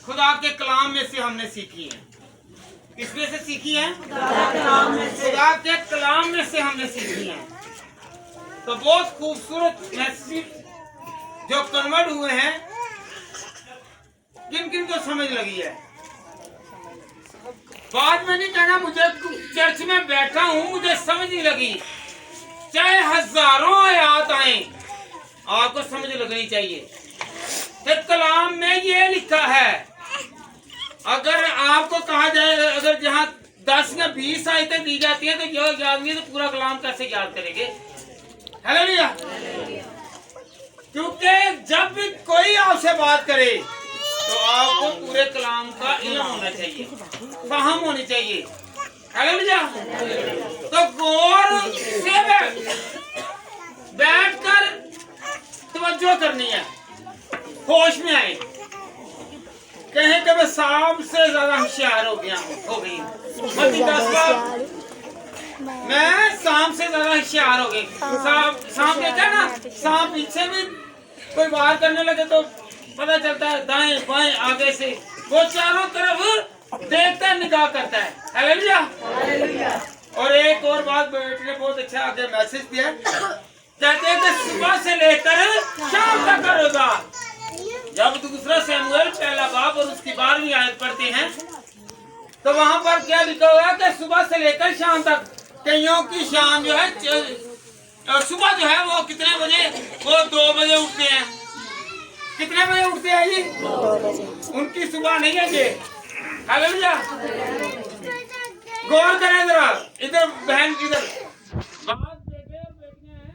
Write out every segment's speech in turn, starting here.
खुदा के कलाम में से हमने सीखी है। किसमें से सीखी है? खुदा के कलाम में से हमने सीखी है। तो बहुत खूबसूरत मैसेज जो कन्वर्ट हुए हैं, किन किन को समझ लगी है? बाद में नहीं कहना मुझे चर्च में बैठा हूं मुझे समझ नहीं लगी। चाहे हजारों आयत आए, आपको समझ लगनी चाहिए कि कलाम में ये लिखा है। अगर आपको कहा जाए, अगर जहां 10 या 20 आयतें दी जाती हैं तो जो याद नहीं तो पूरा कलाम कैसे याद करेंगे? हालेलुया। क्योंकि जब भी कोई आपसे बात करे तो आपको पूरे कलाम का इल्म होना चाहिए, फहम होनी चाहिए। हालेलुया। तो गौर से बैठकर तवज्जो करनी है, होश में आए। कहें कि मैं सांप से ज्यादा होशियार हो गई। मैं सांप से ज्यादा होशियार हो गई। सांप देखा ना, सांप पीछे भी कोई वार करने लगे तो पता चलता है, दाएं बाएं आगे से वो चारों तरफ देखता है, निगाह करता है। हालेलुया। और एक और बात बेटे ने बहुत अच्छा आगे मैसेज दिया, कहते हैं कि सुबह से लेकर शाम तक का रोजा। जब दूसरा शमूएल पहला बाब और उसकी 12वीं आयत पढ़ते हैं तो वहां पर क्या लिखा हुआ है कि सुबह से लेकर शाम तक। कईयों की शाम जो है, सुबह जो है वो कितने बजे? वो 2 बजे उठते हैं। कितने बजे उठते हैं जी? 2 बजे। उनकी सुबह नहीं है ये। हालेलुया। गौर करें जरा, इधर बहन इधर बात बेटे और बेटियां हैं,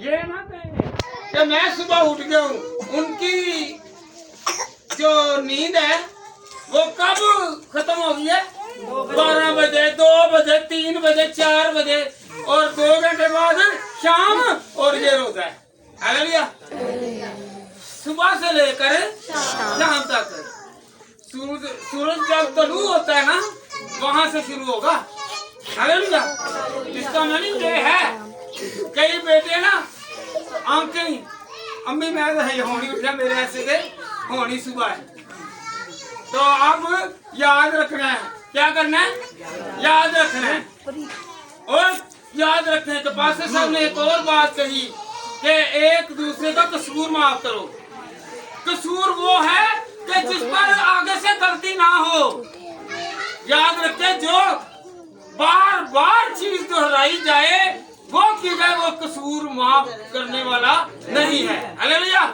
ये ना कहें कि मैं सुबह उठ गया हूँ। उनकी जो नींद है वो कब खत्म हो गई है? 12 बजे, 2 बजे, 3 बजे, 4 बजे और 2 घंटे बाद शाम, और ये रोजा है। हालेलुया। सुबह से लेकर शाम तक। सूरज जब तलू होता है ना, वहां से शुरू होगा। हालेलुया। इसका मतलब ये है, कई बेटे ना आंखें, अम्मी मैं होनी उठा, मेरे ऐसे के होनी सुबह है। तो अब याद रखना है, क्या करना है? याद रखना है। और याद रखने के पास साहब ने एक और बात कही कि एक दूसरे का कसूर माफ करो। कसूर वो है कि जिस पर आगे से गलती ना हो। याद रखें, जो बार बार चीज दोहराई जाए वो की जाए, वो कसूर माफ करने वाला नहीं है। हालेलुया।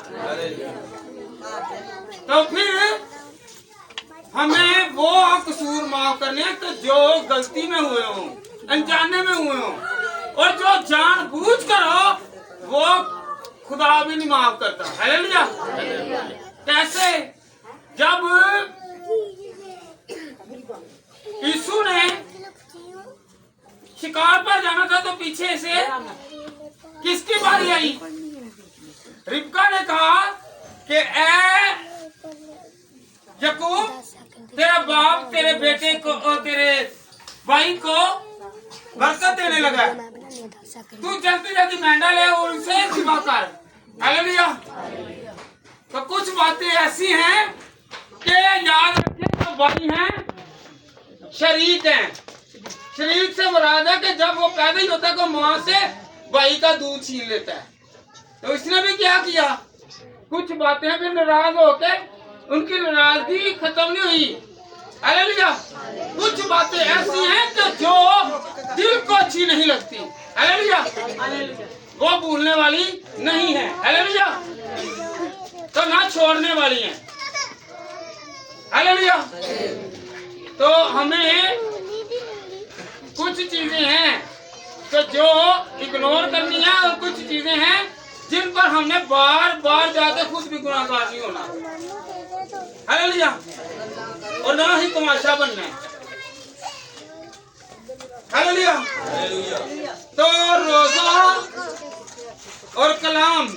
तो फिर हमें वो कसूर माफ करने हैं तो जो गलती में हुए हो, अनजाने में हुए हो, और जो जानबूझ कर हो वो खुदा भी नहीं माफ करता। हालेलुया। कैसे? जब यीशु ने शिकार पर जाना था तो पीछे से किसकी बारी आई? रिबका ने कहा कि ए याकूब, तेरा बाप तेरे बेटे को और तेरे भाई को बरकत देने लगा, तू जल्दी जल्दी मेंढा ले और उसे ज़िबा कर। हालेलुया। तो कुछ बातें ऐसी हैं कि याद रखें, जो भाई हैं शरीक हैं। शरीक से मुराद है कि जब वो पैदा ही होता है तो माँ से भाई का दूध छीन लेता है। तो इसने भी क्या किया? कुछ बातें भी नाराज होके, उनकी नाराजगी खत्म नहीं हुई। हालेलुया। कुछ बातें ऐसी हैं कि जो दिल को अच्छी नहीं लगती। हालेलुया। वो भूलने वाली नहीं है। हालेलुया। तो ना छोड़ने वाली हैं। हालेलुया। तो हमें कुछ चीजें हैं तो जो इग्नोर करनी है, और कुछ चीजें हैं जिन पर हमने बार बार जाकर खुद भी गुनाहगार नहीं होना। हालेलुया। और ना ही तमाशा बनना है। हालेलुया। तो रोजा और कलाम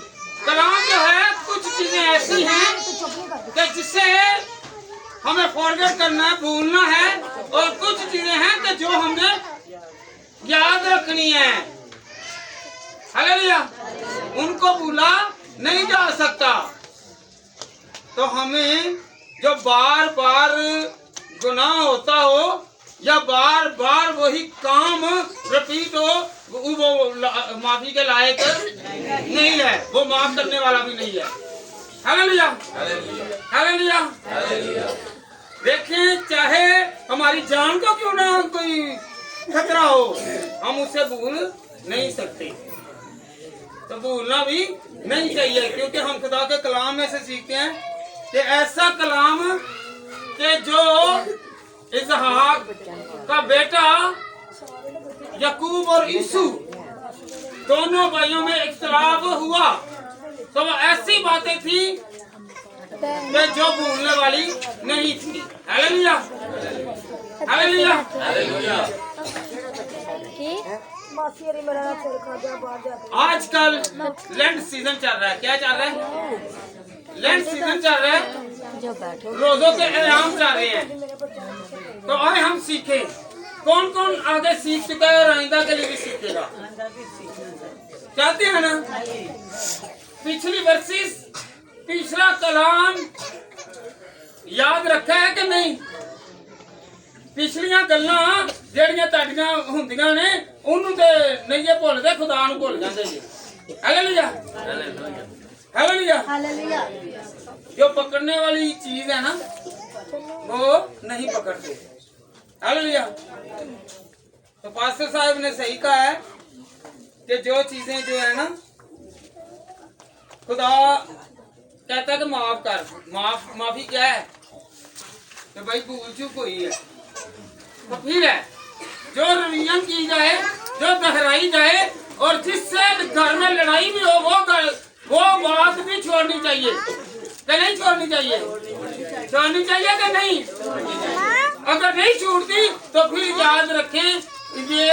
जो है, कुछ चीजें ऐसी हैं कि जिससे हमें फॉरगेट करना है, भूलना है, और कुछ चीजें हैं कि जो हमने याद रखनी है। हालेलुया। उनको भूला नहीं जा सकता। तो हमें जो बार बार गुनाह होता हो या बार बार वही काम रिपीट हो, वो माफी के लायक नहीं है, वो माफ करने वाला भी नहीं है। Hallelujah, hallelujah. देखें, चाहे हमारी जान को क्यों ना कोई खतरा हो, हम उसे भूल नहीं सकते, तो भूलना भी नहीं चाहिए, क्योंकि हम खुदा के कलाम में से सीखते हैं कि ऐसा कलाम कि जो इसहाक का बेटा यकूब और यूसुफ दोनों भाइयों में इख्तिलाफ हुआ, तो वो ऐसी बातें थी कि जो भूलने वाली नहीं थी। Hallelujah, hallelujah, hallelujah. आजकल लेंट सीजन चल रहा है। क्या चल रहा है? लेंट सीजन चल रहा है, रोजों के एलान चल रहे हैं। तो आए हम सीखें, कौन कौन आगे सीख चुका है और आइंदा के लिए भी सीखेगा? चाहते हैं ना? पिछली वर्सेस पिछला कलाम याद रखा है कि नहीं? पिछलियां गल्लां ਜਿਹੜੀਆਂ ਤੁਹਾਡੀਆਂ ਹੁੰਦੀਆਂ ਨੇ ਉਹਨੂੰ ਤੇ ਨਹੀਂ ਜੇ ਭੁੱਲਦੇ, ਖੁਦਾ ਨੂੰ ਭੁੱਲ ਜਾਂਦੇ ਜੀ। Hallelujah, hallelujah, hallelujah. जो पकड़ने वाली चीज है ना वो नहीं पकड़ते। हालेलुया। तो पास्टर साहब ने सही कहा है कि जो चीजें जो है ना खुदा कहता है कि माफ कर, माफी क्या है कि भाई भूल चूक हुई है, तो फिर है जो रिवीजन की जाए, जो दोहराई जाए, और जिससे घर में लड़ाई भी हो वो बात भी छोड़नी चाहिए कि नहीं छोड़नी चाहिए? छोड़नी चाहिए कि नहीं? अगर नहीं छूटती तो फिर याद रखें ये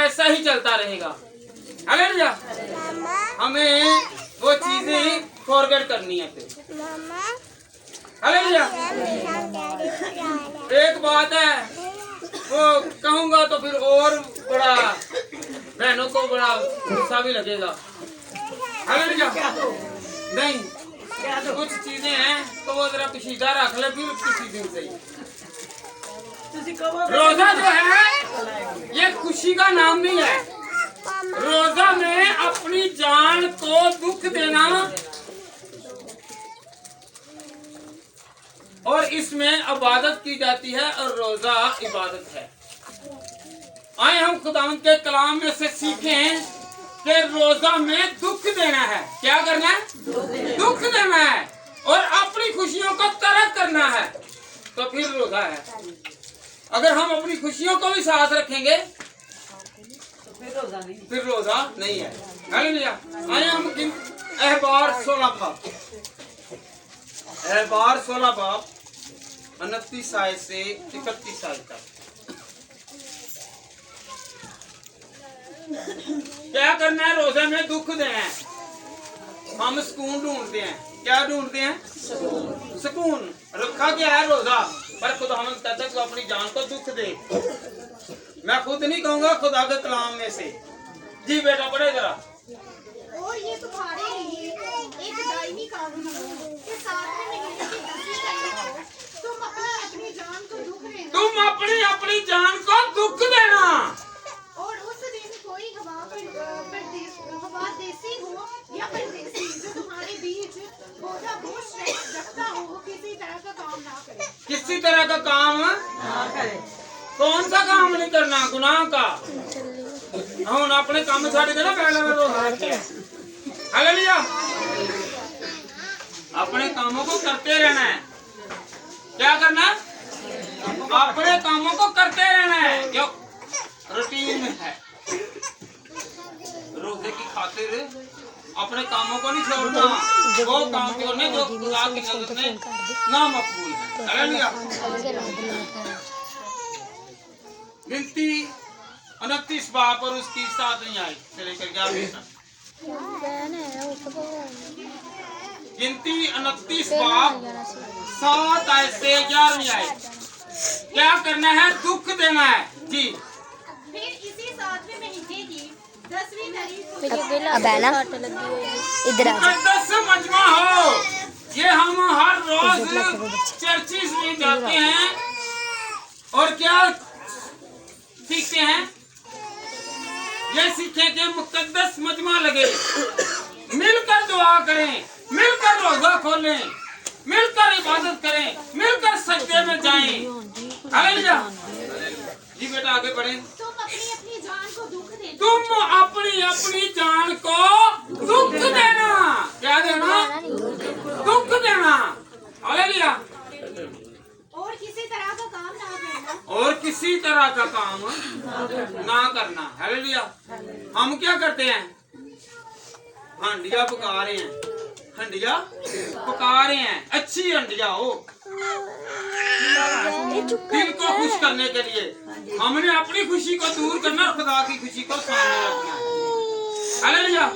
ऐसा ही चलता रहेगा। हालेलुया। हमें वो चीजें फॉरगेट करनी है फिर। हालेलुया। एक बात है वो कहूंगा तो फिर और बड़ा बहनों को बड़ा गुस्सा भी लगेगा। हालेलुया। नहीं, कुछ चीजें हैं तो वो जरा पीछीदा रख ले, फिर किसी दिन सही। रोजा जो है ये खुशी का नाम नहीं है। रोजा में अपनी जान को दुख देना और इसमें इबादत की जाती है, और रोजा इबादत है। आए हम खुदावंद के कलाम में से सीखें कि रोजा में दुख देना है। क्या करना है? दुख देना है, और अपनी खुशियों को तरक करना है, तो फिर रोजा है। अगर हम अपनी खुशियों को भी साथ रखेंगे फिर रोजा नहीं है। हालेलुया। आए हम अहबार 16 बाब, अहबार 16 बाब 29 आयत से 31 आयत तक। क्या करना है? रोजे में दुख देना है। हम सुकून ढूंढते हैं। क्या ढूंढते हैं? सुकून। रखा क्या है? रोजा। पर खुदा हम कहते हैं तू अपनी जान को दुख दे। मैं खुद नहीं कहूंगा, खुदा के कलाम में से। जी बेटा पढ़े जरा। और ये तुम्हारे लिए एक दायमी कानून है कि 7वें महीने की 10वीं तारीख को तुम अपनी जान को दुख देना। तुम अपनी जान को दुख देना। और उस दिन कोई देसी हो या परदेसी जो तुम्हारे बीच बोझा बोझ रखता हो, किसी तरह का काम ना करे। किसी तरह का काम ना करे। कौन सा काम नहीं करना? गुनाह का। हम अपने काम छाड़ देना पहले में रोजा रखे। हालेलुया। अपने कामों को करते रहना है। क्या करना? अपने कामों को करते रहना है, जो रूटीन में है। रोजे की खातिर अपने कामों को नहीं छोड़ना। वो काम करने जो खुदा की नजर में नामकबूल है। हालेलुया। गिनती 29 बाब और उसकी 7वीं आयत से लेकर 11वीं तक। गिनती 29 बाब 7 आयत से 11वीं आयत। क्या करना है? दुख देना है। जी। फिर इसी 7वें महीने की 10वीं तारीख को अब है ना इधर आ मुकद्दस मजमा हो। ये हम हर रोज चर्चिस में जाते हैं और क्या सीखते हैं? ये सीखे कि मुकद्दस मजमा लगे, मिलकर दुआ करें, मिलकर रोजा खोलें, मिलकर इबादत करें, मिलकर सजदे में जाएं। हालेलुया। जी बेटा आगे बढ़ें। तुम अपनी अपनी जान को दुख देना। तुम अपनी अपनी जान को दुख देना। क्या देना? दुख देना। हालेलुया। और किसी तरह का काम ना करना। और किसी तरह का काम ना करना। हालेलुया। हम क्या करते हैं? हंडिया पका रहे हैं, हंडिया पका रहे हैं, अच्छी हंडिया हो, दिल को खुश करने के लिए। हमने अपनी खुशी को दूर करना, खुदा की खुशी को सामने रखना है। हालेलुया।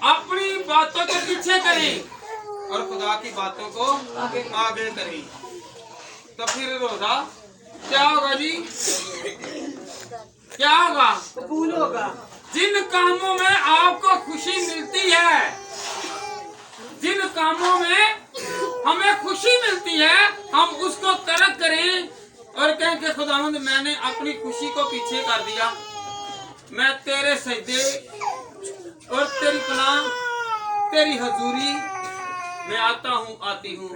अपनी बातों को पीछे करें और खुदा की बातों को आगे करें। तो फिर रोजा क्या होगा जी? क्या होगा? कबूल होगा। जिन कामों में आपको खुशी मिलती है, जिन कामों में हमें खुशी मिलती है, हम उसको तरक करें और कहें कि खुदावंद मैंने अपनी खुशी को पीछे कर दिया, मैं तेरे सजदे और तेरी पनाह, तेरी हजूरी में आता हूँ, आती हूँ।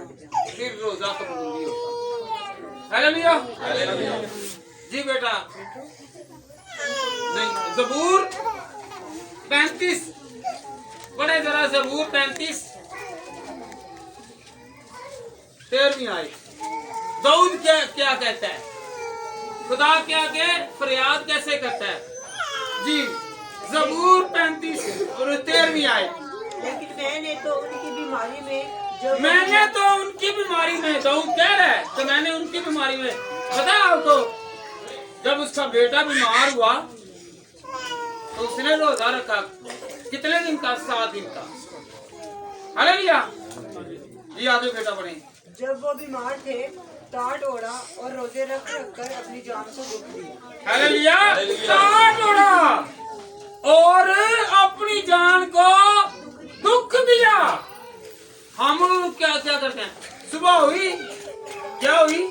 फिर रोजा कबूल होगा। हालेलुया। जी बेटा नहीं, ज़बूर 35 बड़े जरा, ज़बूर 35 13वीं आयत। दाऊद क्या क्या कहता है? खुदा के आगे फरियाद कैसे करता है? जी ज़बूर 35 और 13वीं आयत। लेकिन मैंने तो उनकी बीमारी में दाऊद कह रहा है तो मैंने उनकी बीमारी में, पता है आपको, जब उसका बेटा बीमार हुआ तो उसने रोजा रखा। कितने दिन का? 7 दिन का। हालेलुया। ये आगे बेटा बढ़े। जब वो बीमार थे, टाट ओढ़ा और रोजे रख कर अपनी जान को दुख दिया। हालेलुया। टाट ओढ़ा और अपनी जान को दुख दिया। हम क्या क्या करते हैं? सुबह हुई, क्या हुई?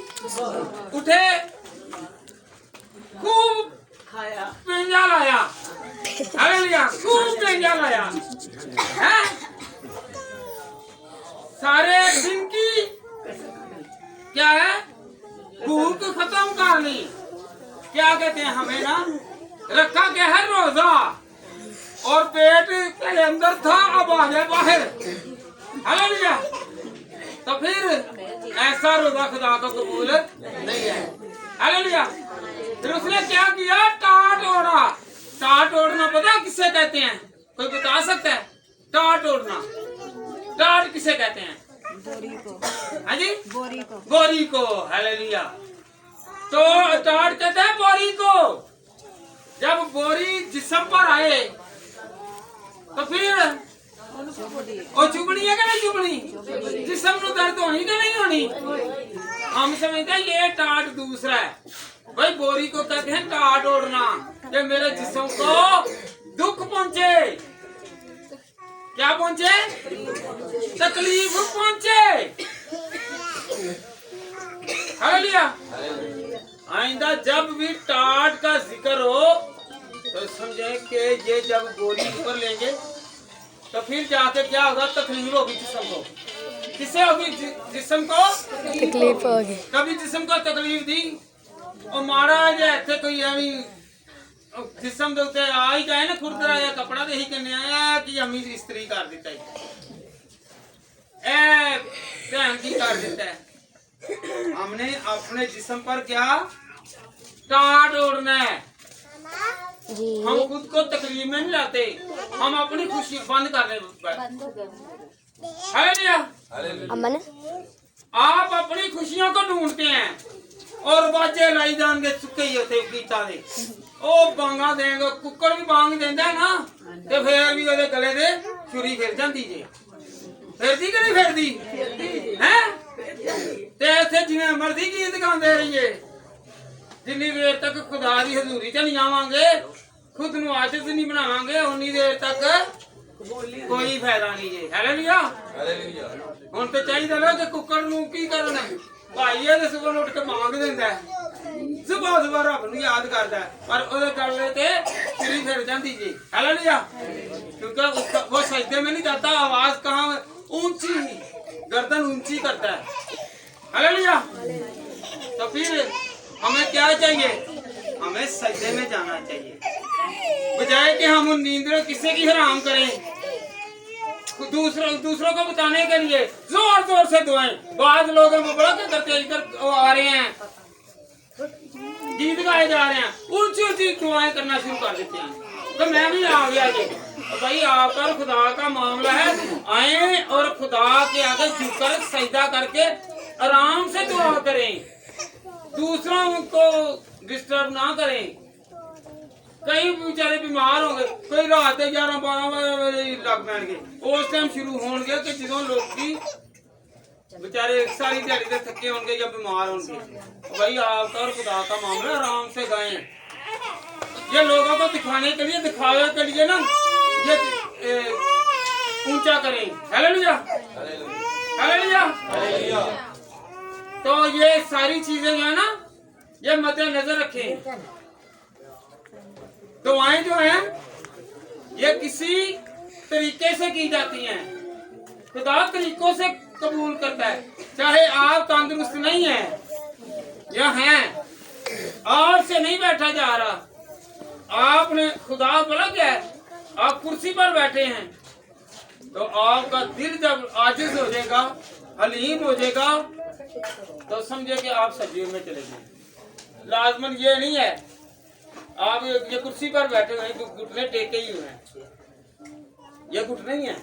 उठे, खूब खाया, पेंजा लाया। हालेलुया। खूब पेंजा लाया है, सारे दिन की क्या है? भूख खत्म कर ली। क्या कहते हैं हमें ना, रखा क्या है? रोजा। और पेट पहले अंदर था, अब आ गया बाहर। हालेलुया। तो फिर ऐसा रोजा खुदा को कबूल नहीं है। हालेलुया। फिर उसने क्या किया? टाट ओढ़ा। टाट ओढ़ना पता किसे कहते हैं? कोई बता सकता है? टाट ओढ़ना, टाट किसे कहते हैं? बोरी को। हाँ जी, बोरी को। बोरी को। हालेलुया। तो टाट कहते हैं बोरी को। जब बोरी जिस्म पर आए तो फिर और चुभनी है कि नहीं चुभनी? जिस्म को दर्द होनी कि नहीं होनी? हम समझते हैं ये टाट दूसरा है। भाई बोरी को कहते हैं टाट ओढ़ना, कि मेरे जिस्म को दुख पहुंचे। क्या पहुंचे? तकलीफ पहुंचे। हालेलुया। आइंदा जब भी टाट का जिक्र हो तो समझे कि ये जब गोली ऊपर लेंगे तो फिर जाके क्या होगा? तकलीफ होगी जिस्म को। किसे होगी? जिस्म को तकलीफ होगी। कभी जिस्म को तकलीफ दी और मारा जाए कोई अभी जिस्म दे उत्ते आ ही जाए ना, खुरदरा या कपड़ा दे ही कने आया कि अमी इस्त्री कर देता है, ए भैन की कर देता है। हमने अपने जिस्म पर क्या टाट ओढ़ना है। जी हम खुद को तकलीफ में नहीं लाते, हम अपनी खुशी बंद कर रहे। अमन आप अपनी खुशियों को ढूंढते हैं और बाजे लाई जाएंगे चुके ही होते गीता दे। ओ बांगा देंगे, कुक्कड़ भी बांग देंदा है ना, ते फिर भी ओदे गले दे छुरी फिर जांदी जे। फिरदी कि नहीं फिरदी? हैं? ते इत्थे जिवें मर्जी गीत गांदे रहिए, जिन्नी देर तक खुदा दी हजूरी च नहीं आवांगे, खुद नू आजिज़ नहीं बनावांगे, उन्नी देर तक कोई फायदा नहीं है। हालेलुया। ਹੁਣ ਤੇ ਚਾਹੀਦਾ ਨਾ ਕਿ ਕੁੱਕੜ ਨੂੰ ਕੀ ਕਰਨਾ ਭਾਈ ਇਹ ਸਵੇਰ ਉੱਠ ਕੇ ਮੰਗ ਦਿੰਦਾ ਸੁਬਾਹ ਰੱਬ ਨੂੰ ਯਾਦ ਕਰਦਾ ਪਰ ਉਹਦੇ ਗਲੇ ਤੇ ਸਿਰੀ ਫਿਰ ਜਾਂਦੀ ਜੀ हालेलुया क्योंकि उसका वो सजदे में नहीं जाता आवाज कहाँ ऊंची गर्दन ऊंची करता है हालेलुया तो फिर हमें क्या चाहिए हमें सजदे में जाना चाहिए बजाय कि हम उन नींद किसी की हराम करें दूसरों को बताने के लिए जोर जोर से दुआएं बाद लोग बड़ा क्या करते हैं इधर आ रहे हैं गीत गाए जा रहे हैं ऊंची ऊंची दुआएं करना शुरू कर देते हैं तो मैं भी आ गया जी तो भाई आपका खुदा का मामला है आए और खुदा के आगे झुककर सजदा करके आराम से दुआ करें दूसरों को डिस्टर्ब ना करें कई बेचारे बीमार होंगे कोई रात 11-12 बजे लग पैणगे उस टाइम शुरू होंगे कि जो लोग बेचारे सारी दिहाड़ी से थके होंगे या बीमार होंगे भाई आपका और खुदा का मामला आराम से गाएं ये लोगों को दिखाने के लिए दिखावे के लिए ना ये ऊंचा करें हालेलुया हालेलुया तो ये सारी चीजें जो है ना ये मद्देनजर रखें दुआएं जो हैं ये किसी तरीके से की जाती हैं खुदा तरीकों से कबूल करता है चाहे आप तंदुरुस्त नहीं हैं या हैं और से नहीं बैठा जा रहा आपने खुदा बोला क्या है आप कुर्सी पर बैठे हैं तो आपका दिल जब आजिज हो जाएगा हलीम हो जाएगा तो समझे कि आप सजीव में चले गए लाजमन ये नहीं है आप ये कुर्सी पर बैठे हुए हैं घुटने टेके ही हुए हैं ये घुटने ही है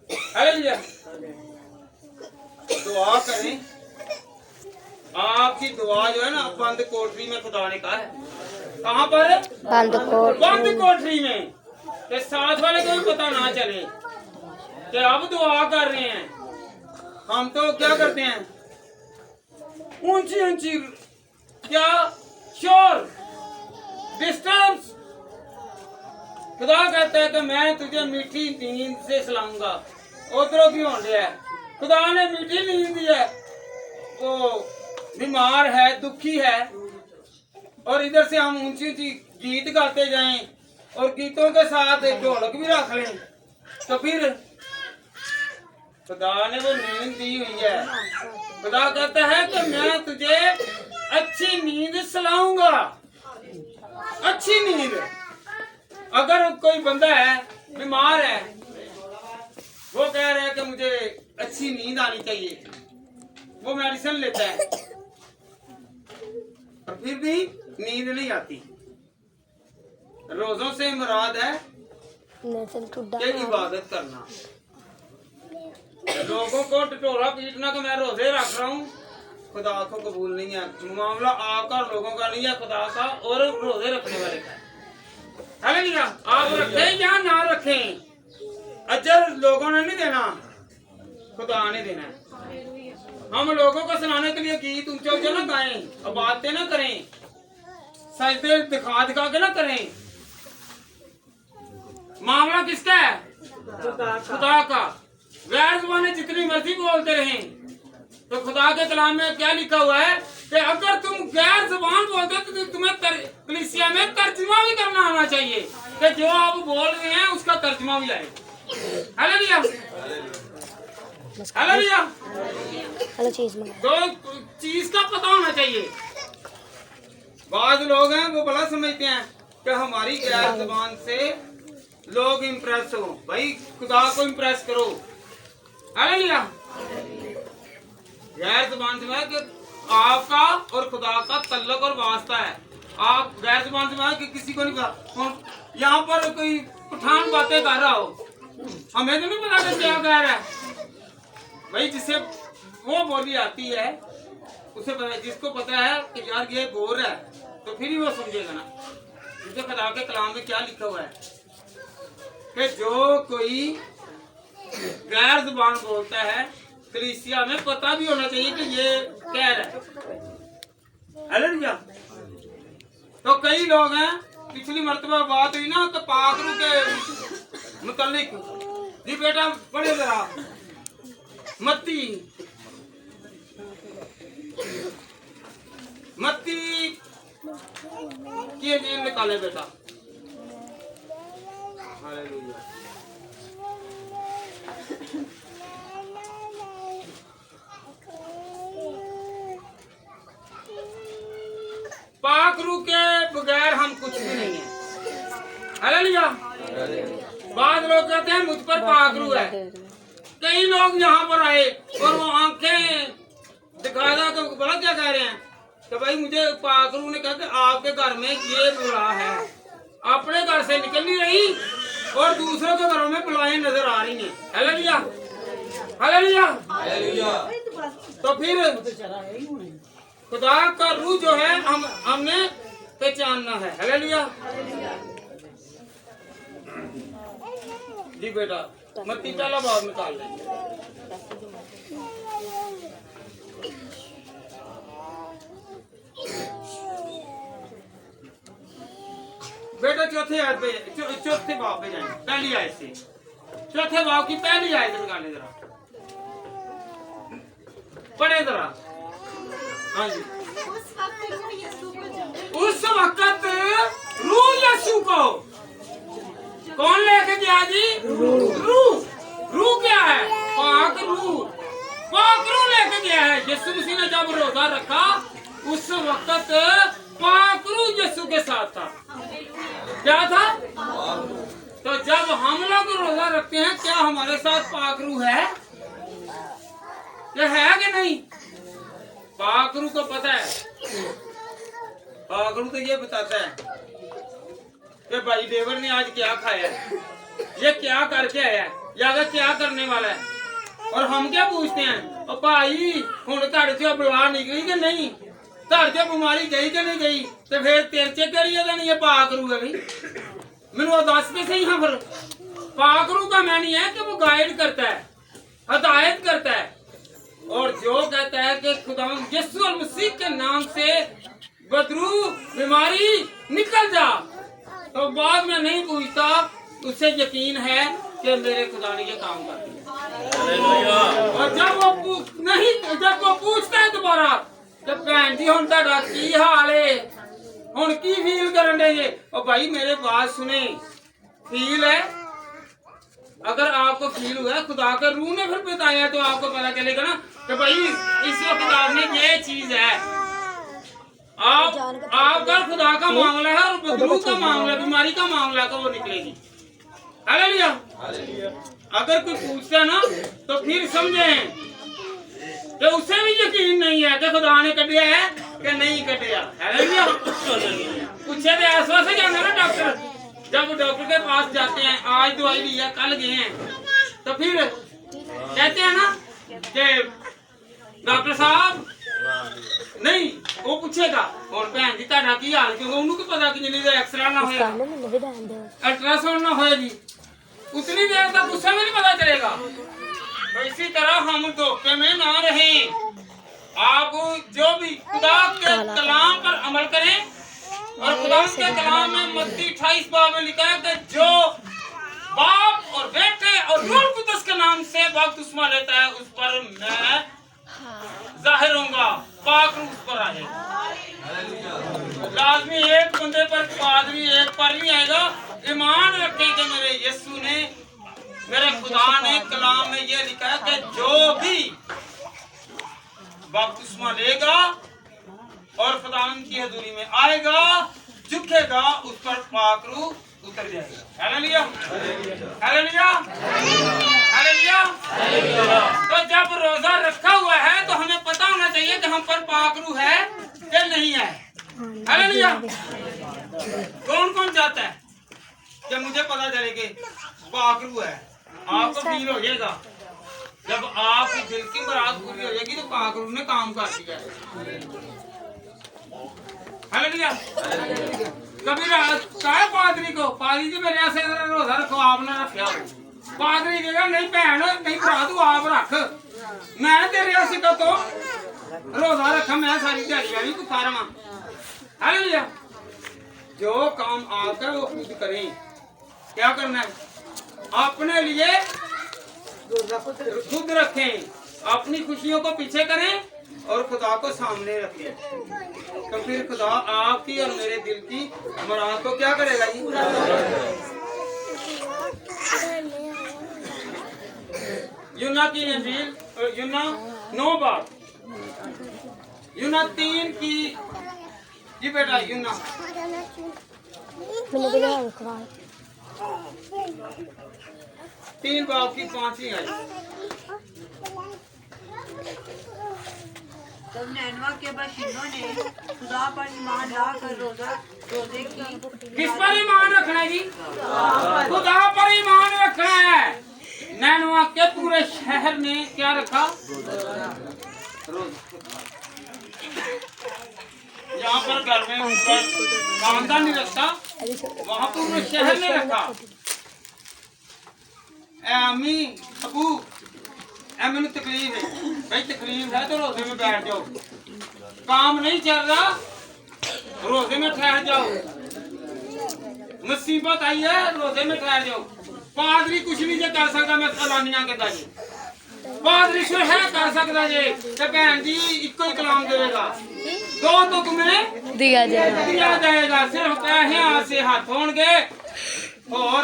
हालेलुया दुआ करें आपकी दुआ जो है ना बंद कोठरी में खुदा ने कहा है कहाँ पर बंद कोठरी में कि साथ वाले को भी पता ना चले कि अब दुआ कर रहे हैं हम तो क्या करते हैं ऊंची ऊंची क्या शोर डिस्टर्ब खुदा कहता है कि मैं तुझे मीठी नींद से सुलाऊंगा उधरों की होने है खुदा ने मीठी नींद दी है वो बीमार है दुखी है और इधर से हम ऊंची ऊंची गीत गाते जाएं और गीतों के साथ एक ढोलक भी रख लें तो फिर खुदा ने वो नींद दी हुई है खुदा कहता है कि मैं तुझे अच्छी नींद सुलाऊंगा अच्छी नींद अगर कोई बंदा है बीमार है वो कह रहा है कि मुझे अच्छी नींद आनी चाहिए वो मेडिसिन लेता है और फिर भी नींद नहीं आती रोजों से मुराद है कि इबादत करना लोगों को टटोरा पीटना कि मैं रोजे रख रहा हूँ खुदा को कबूल नहीं है मामला आपका और लोगों का नहीं है खुदा का और रोजे रखने वाले का हालेलुया आप रखें या ना रखें अजर लोगों ने नहीं देना खुदा ने देना है हम लोगों को सुनाने के लिए गीत ऊंचे ऊंचे ना गाएं और बातें ना करें सजदे दिखा दिखा के ना करें मामला किसका है खुदा का गैर जुबानें जितनी मर्जी बोलते रहें तो खुदा के कलाम में क्या लिखा हुआ है कि अगर तुम गैर जुबान बोलते हो तो तुम्हें कलीसिया में तर्जुमा भी करना आना चाहिए कि जो आप बोल रहे हैं उसका तर्जुमा भी आए हालेलुया हालेलुया दो चीज का पता होना चाहिए बाद लोग हैं वो बड़ा समझते हैं कि हमारी गैर जुबान से लोग इम्प्रेस हो भाई खुदा को इम्प्रेस करो हालेलुया गैर जुबान से कि आपका और खुदा का तल्लुक और वास्ता है आप गैर जुबान से कि किसी को नहीं पता यहाँ पर कोई पठान बातें कर रहा हो हमें तो नहीं पता कि क्या कह रहा है भाई जिसे वो बोली आती है उसे पता जिसको पता है कि यार ये बोल रहा है तो फिर ही वो समझेगा ना जिसे खुदा के कलाम में क्या लिखा हुआ है कि जो कोई गैर जुबान बोलता है कलीसिया में पता भी होना चाहिए कि ये कह रहा है हालेलुया तो कई लोग हैं पिछली मर्तबा बात हुई ना तो पाकरू के मुतालिक जी बेटा पढ़े जरा। मत्ती की इंजील निकाले बेटा। हालेलुया। पाक रूह के बगैर हम कुछ भी नहीं है। हालेलुया। बाद लोग कहते हैं मुझ पर पाक रूह है। कई लोग यहाँ पर आए और वो आंखें दिखाया कि बड़ा क्या कह रहे हैं कि भाई मुझे पाक रूह ने कहा कि आपके घर में ये बुला है, अपने घर से निकल नहीं रही और दूसरों के घरों में बुलाएं नजर आ रही हैं। हालेलुया। हालेलुया। तो फिर खुदा का रूह जो है हमने पहचानना है। हालेलुया। जी बेटा मत्ती पहला बाब निकाल लेंगे। बेटा चौथे आयत पे चौथे बाब पे जाएंगे। पहली आयत से चौथे बाब की पहली आयत निकालें जरा, पढ़े जरा। हाँ जी। उस वक्त रूह यीशु को कौन लेके गया जी? रूह क्या है? पाक रूह लेके गया है। यीशु मसीह ने जब रोजा रखा उस वक्त पाक रूह यीशु के साथ था। क्या था? तो जब हम लोग रोजा रखते हैं क्या हमारे साथ पाक रूह है? क्या है कि नहीं? पाक रूह को पता है। पाक रूह तो ये बताता है कि भाई देवर ने आज क्या खाया है, ये क्या करके आया है, या क्या करने वाला है। और हम क्या पूछते हैं, और भाई हुण तुहाडे चों बला निकली कि नहीं, तुहाडे चों बीमारी गई कि नहीं गई, तो फिर तेरे च केड़ी जानी है पाक रूह है। भाई मैनूं दस के सही। हाँ फिर पाक रूह का मानी है कि वो गाइड करता है, हदायत करता है, और जो कहता है कि खुदा यीशु मसीह के नाम से बदरू बीमारी निकल जा, तो बाद में नहीं पूछता, उससे यकीन है कि मेरे खुदा ने ये काम कर दिया। और जब वो पूछता है दोबारा कि भैन जी हुण तुहाडा की हाल है, हुण की फील करन दे जे, और भाई मेरे बात सुने, फील है। अगर आपको फील हुआ है खुदा के रूह ने फिर बताया तो आपको पता चलेगा ना कि भाई इस वक्त आपने ये चीज है। आपका खुदा का मामला है और बदलू का मामला, बीमारी का मामला है, तो वो निकलेगी। हालेलुया। अगर कोई पूछता है ना तो फिर समझें कि उसे भी यकीन नहीं है कि खुदा ने कटिया है कि नहीं कटिया। हालेलुया। पूछे तो ऐसा से जाना ना डॉक्टर, जब डॉक्टर के पास जाते हैं, आज दवाई ली है कल गए हैं, तो फिर कहते हैं ना कि डॉक्टर साहब नहीं, वो पूछेगा और भैन जी तुहाडा की हाल, क्योंकि उन्होंने पता कि जिन्नी देर एक्सरे ना होएगा, अल्ट्रासाउंड ना होएगी, उतनी देर तक उसे भी नहीं पता चलेगा। तो इसी तरह हम धोखे में ना रहें। आप जो भी खुदा के कलाम पर अमल करें, और खुदा के कलाम में मत्ती 28 बाब में लिखा है कि जो बाप और बेटे और रूह कुदस के नाम से बपतिस्मा लेता है उस पर मैं जाहिर होऊंगा, पाक रूह उस पर आ जाएगा। लाजमी एक बंदे पर पादरी एक पर नहीं आएगा। ईमान रखें कि मेरे यीशु ने, मेरे खुदा ने कलाम में ये लिखा है कि जो भी बपतिस्मा लेगा और खुदावंद की हजूरी में आएगा, झुकेगा, उस पर पाक रूह उतर जाएगा। हालेलुया। हालेलुया। हालेलुया। तो जब रोजा रखा हुआ है तो हमें पता होना चाहिए कि हम पर पाक रूह है कि नहीं है। हालेलुया। कौन कौन चाहता है कि मुझे पता चले कि पाक रूह है? आपको फील हो जाएगा जब आपकी दिल की मुराद पूरी हो जाएगी तो पाक रूह ने काम कर दिया। हालेलुया। कभी कहा पादरी को, पादरी जी मेरे ऐसे रोजा रखो, आपने रखा हो, पादरी कहेगा नहीं भैन नहीं भरा तू आप रख, मैं तेरे ऐसे का तो रोजा रखा, मैं सारी दिहाड़ी वाली तू खा रहा। हालेलुया। जो काम आपका वो खुद करें। क्या करना है? अपने लिए खुद रखें, अपनी खुशियों को पीछे करें और खुदा को सामने रखें, तो फिर खुदा आपकी और मेरे दिल की मुराद को क्या करेगा जी? यूना की इंजील, यूना 9 बार, यूना 3 की जी बेटा, यूना मैंने देखा कुरान 3 बाब की 5वीं आई। तब नैनवा के बाशिंदों ने खुदा पर ईमान लाकर रोजे की किस पर ईमान रखना है जी? खुदा पर ईमान रखना है। नैनवा के पूरे शहर ने क्या रखा? यहाँ पर घर में खानदान नहीं रखता, वहाँ पूरे शहर ने रखा। अम्मी अबू मैंने तकलीफ है भाई, तकलीफ है तो रोजे में बैठ जाओ, काम नहीं चल रहा रोजे में ठहर जाओ, मुसीबत आई है रोजे में ठहर जाओ। पादरी कुछ नहीं जे कर सकता, मैं सलानियां कहता जी पादरी सिर्फ है कर सकता जी, ते भैन जी इको ही कलाम देगा, 2 तो तुम्हें दिया जाएगा, सिर्फ पैसे से हाथ होंगे और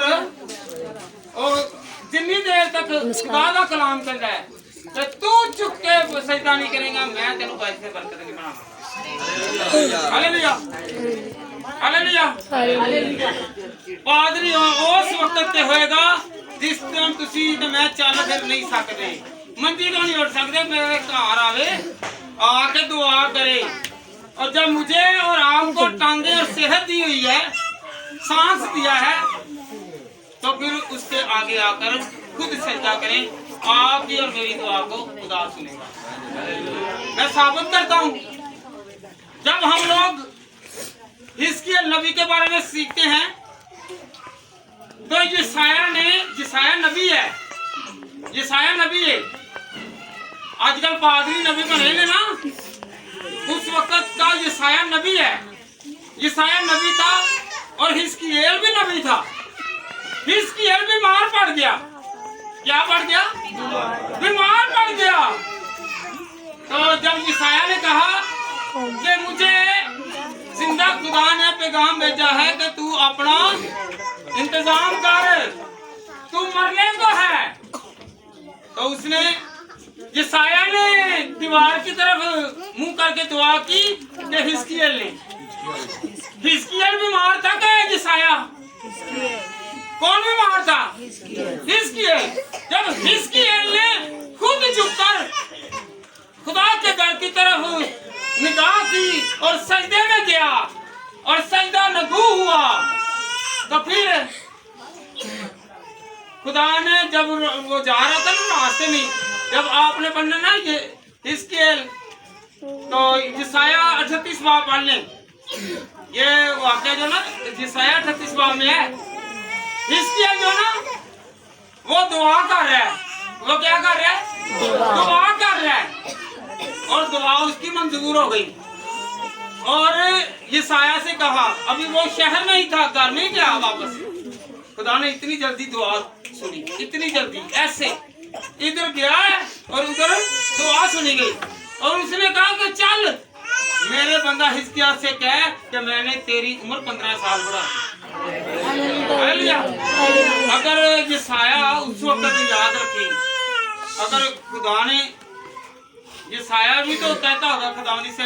जितनी देर तक खुदा का कलाम चल रहा है तो तू चुप के सजदा नहीं करेगा, मैं तेनू पैसे बरकत नहीं बनाऊंगा। Hallelujah hallelujah hallelujah. पादरी उस वक्त ते होएगा जिस टाइम तुसी ते मैं चल फिर नहीं सकते, मंजी तो नहीं उठ सकते, मेरे घर आवे आके दुआ करे, और जब मुझे और आपको टांगे और सेहत दी हुई है, सांस दिया है, तो फिर उसके आगे आकर खुद सजदा करें, आपकी और मेरी दुआ को खुदा सुनेगा। मैं साबित करता हूँ, जब हम लोग हिजकिय्याह नबी के बारे में सीखते हैं तो यशायाह नबी है, यशायाह नबी है। आजकल पादरी नबी बने ना, उस वक्त का यशायाह नबी है, यशायाह नबी था और हिजकिय्याह भी नबी था। हिजकिय्याह बीमार पड़ गया, क्या पड़ गया? बीमार पड़ गया। तो जब यशायाह ने कहा कि मुझे जिंदा खुदा ने पैगाम भेजा है कि तू अपना इंतजाम कर, तू मरने को है, तो उसने यशायाह ने दीवार की तरफ मुंह करके दुआ की कि हिजकिय्याह बीमार था कि यशायाह? कौन बीमार था? हिजकिय्याह। जब हिजकिय्याह ने खुद झुककर खुदा के घर की तरफ निगाह की और सजदे में गया और सजदा नगू हुआ, तो फिर खुदा ने जब वो जा रहा था ना रास्ते में, जब आपने पढ़ना ना ये हिजकिय्याह, तो यशायाह 38 बाब पढ़ लें, ये वाक्य जो ना यशायाह 38 बाब में है। हिजकिय्याह जो ना वो दुआ कर रहा है, वो क्या कर रहा है? दुआ कर रहा है, और दुआ उसकी मंजूर हो गई। और यशायाह से कहा, अभी वो शहर में ही था, घर में गया वापस, खुदा ने इतनी जल्दी दुआ सुनी, इतनी जल्दी, ऐसे इधर गया है और उधर दुआ सुनी गई। और उसने कहा कि चल मेरे बंदा हिजकिय्याह से कह कि मैंने तेरी उम्र 15 साल बढ़ा दी। अगर यशायाह उस वक्त याद रखें, अगर खुदा ने यशायाह भी तो कहता होगा खुदावंदी से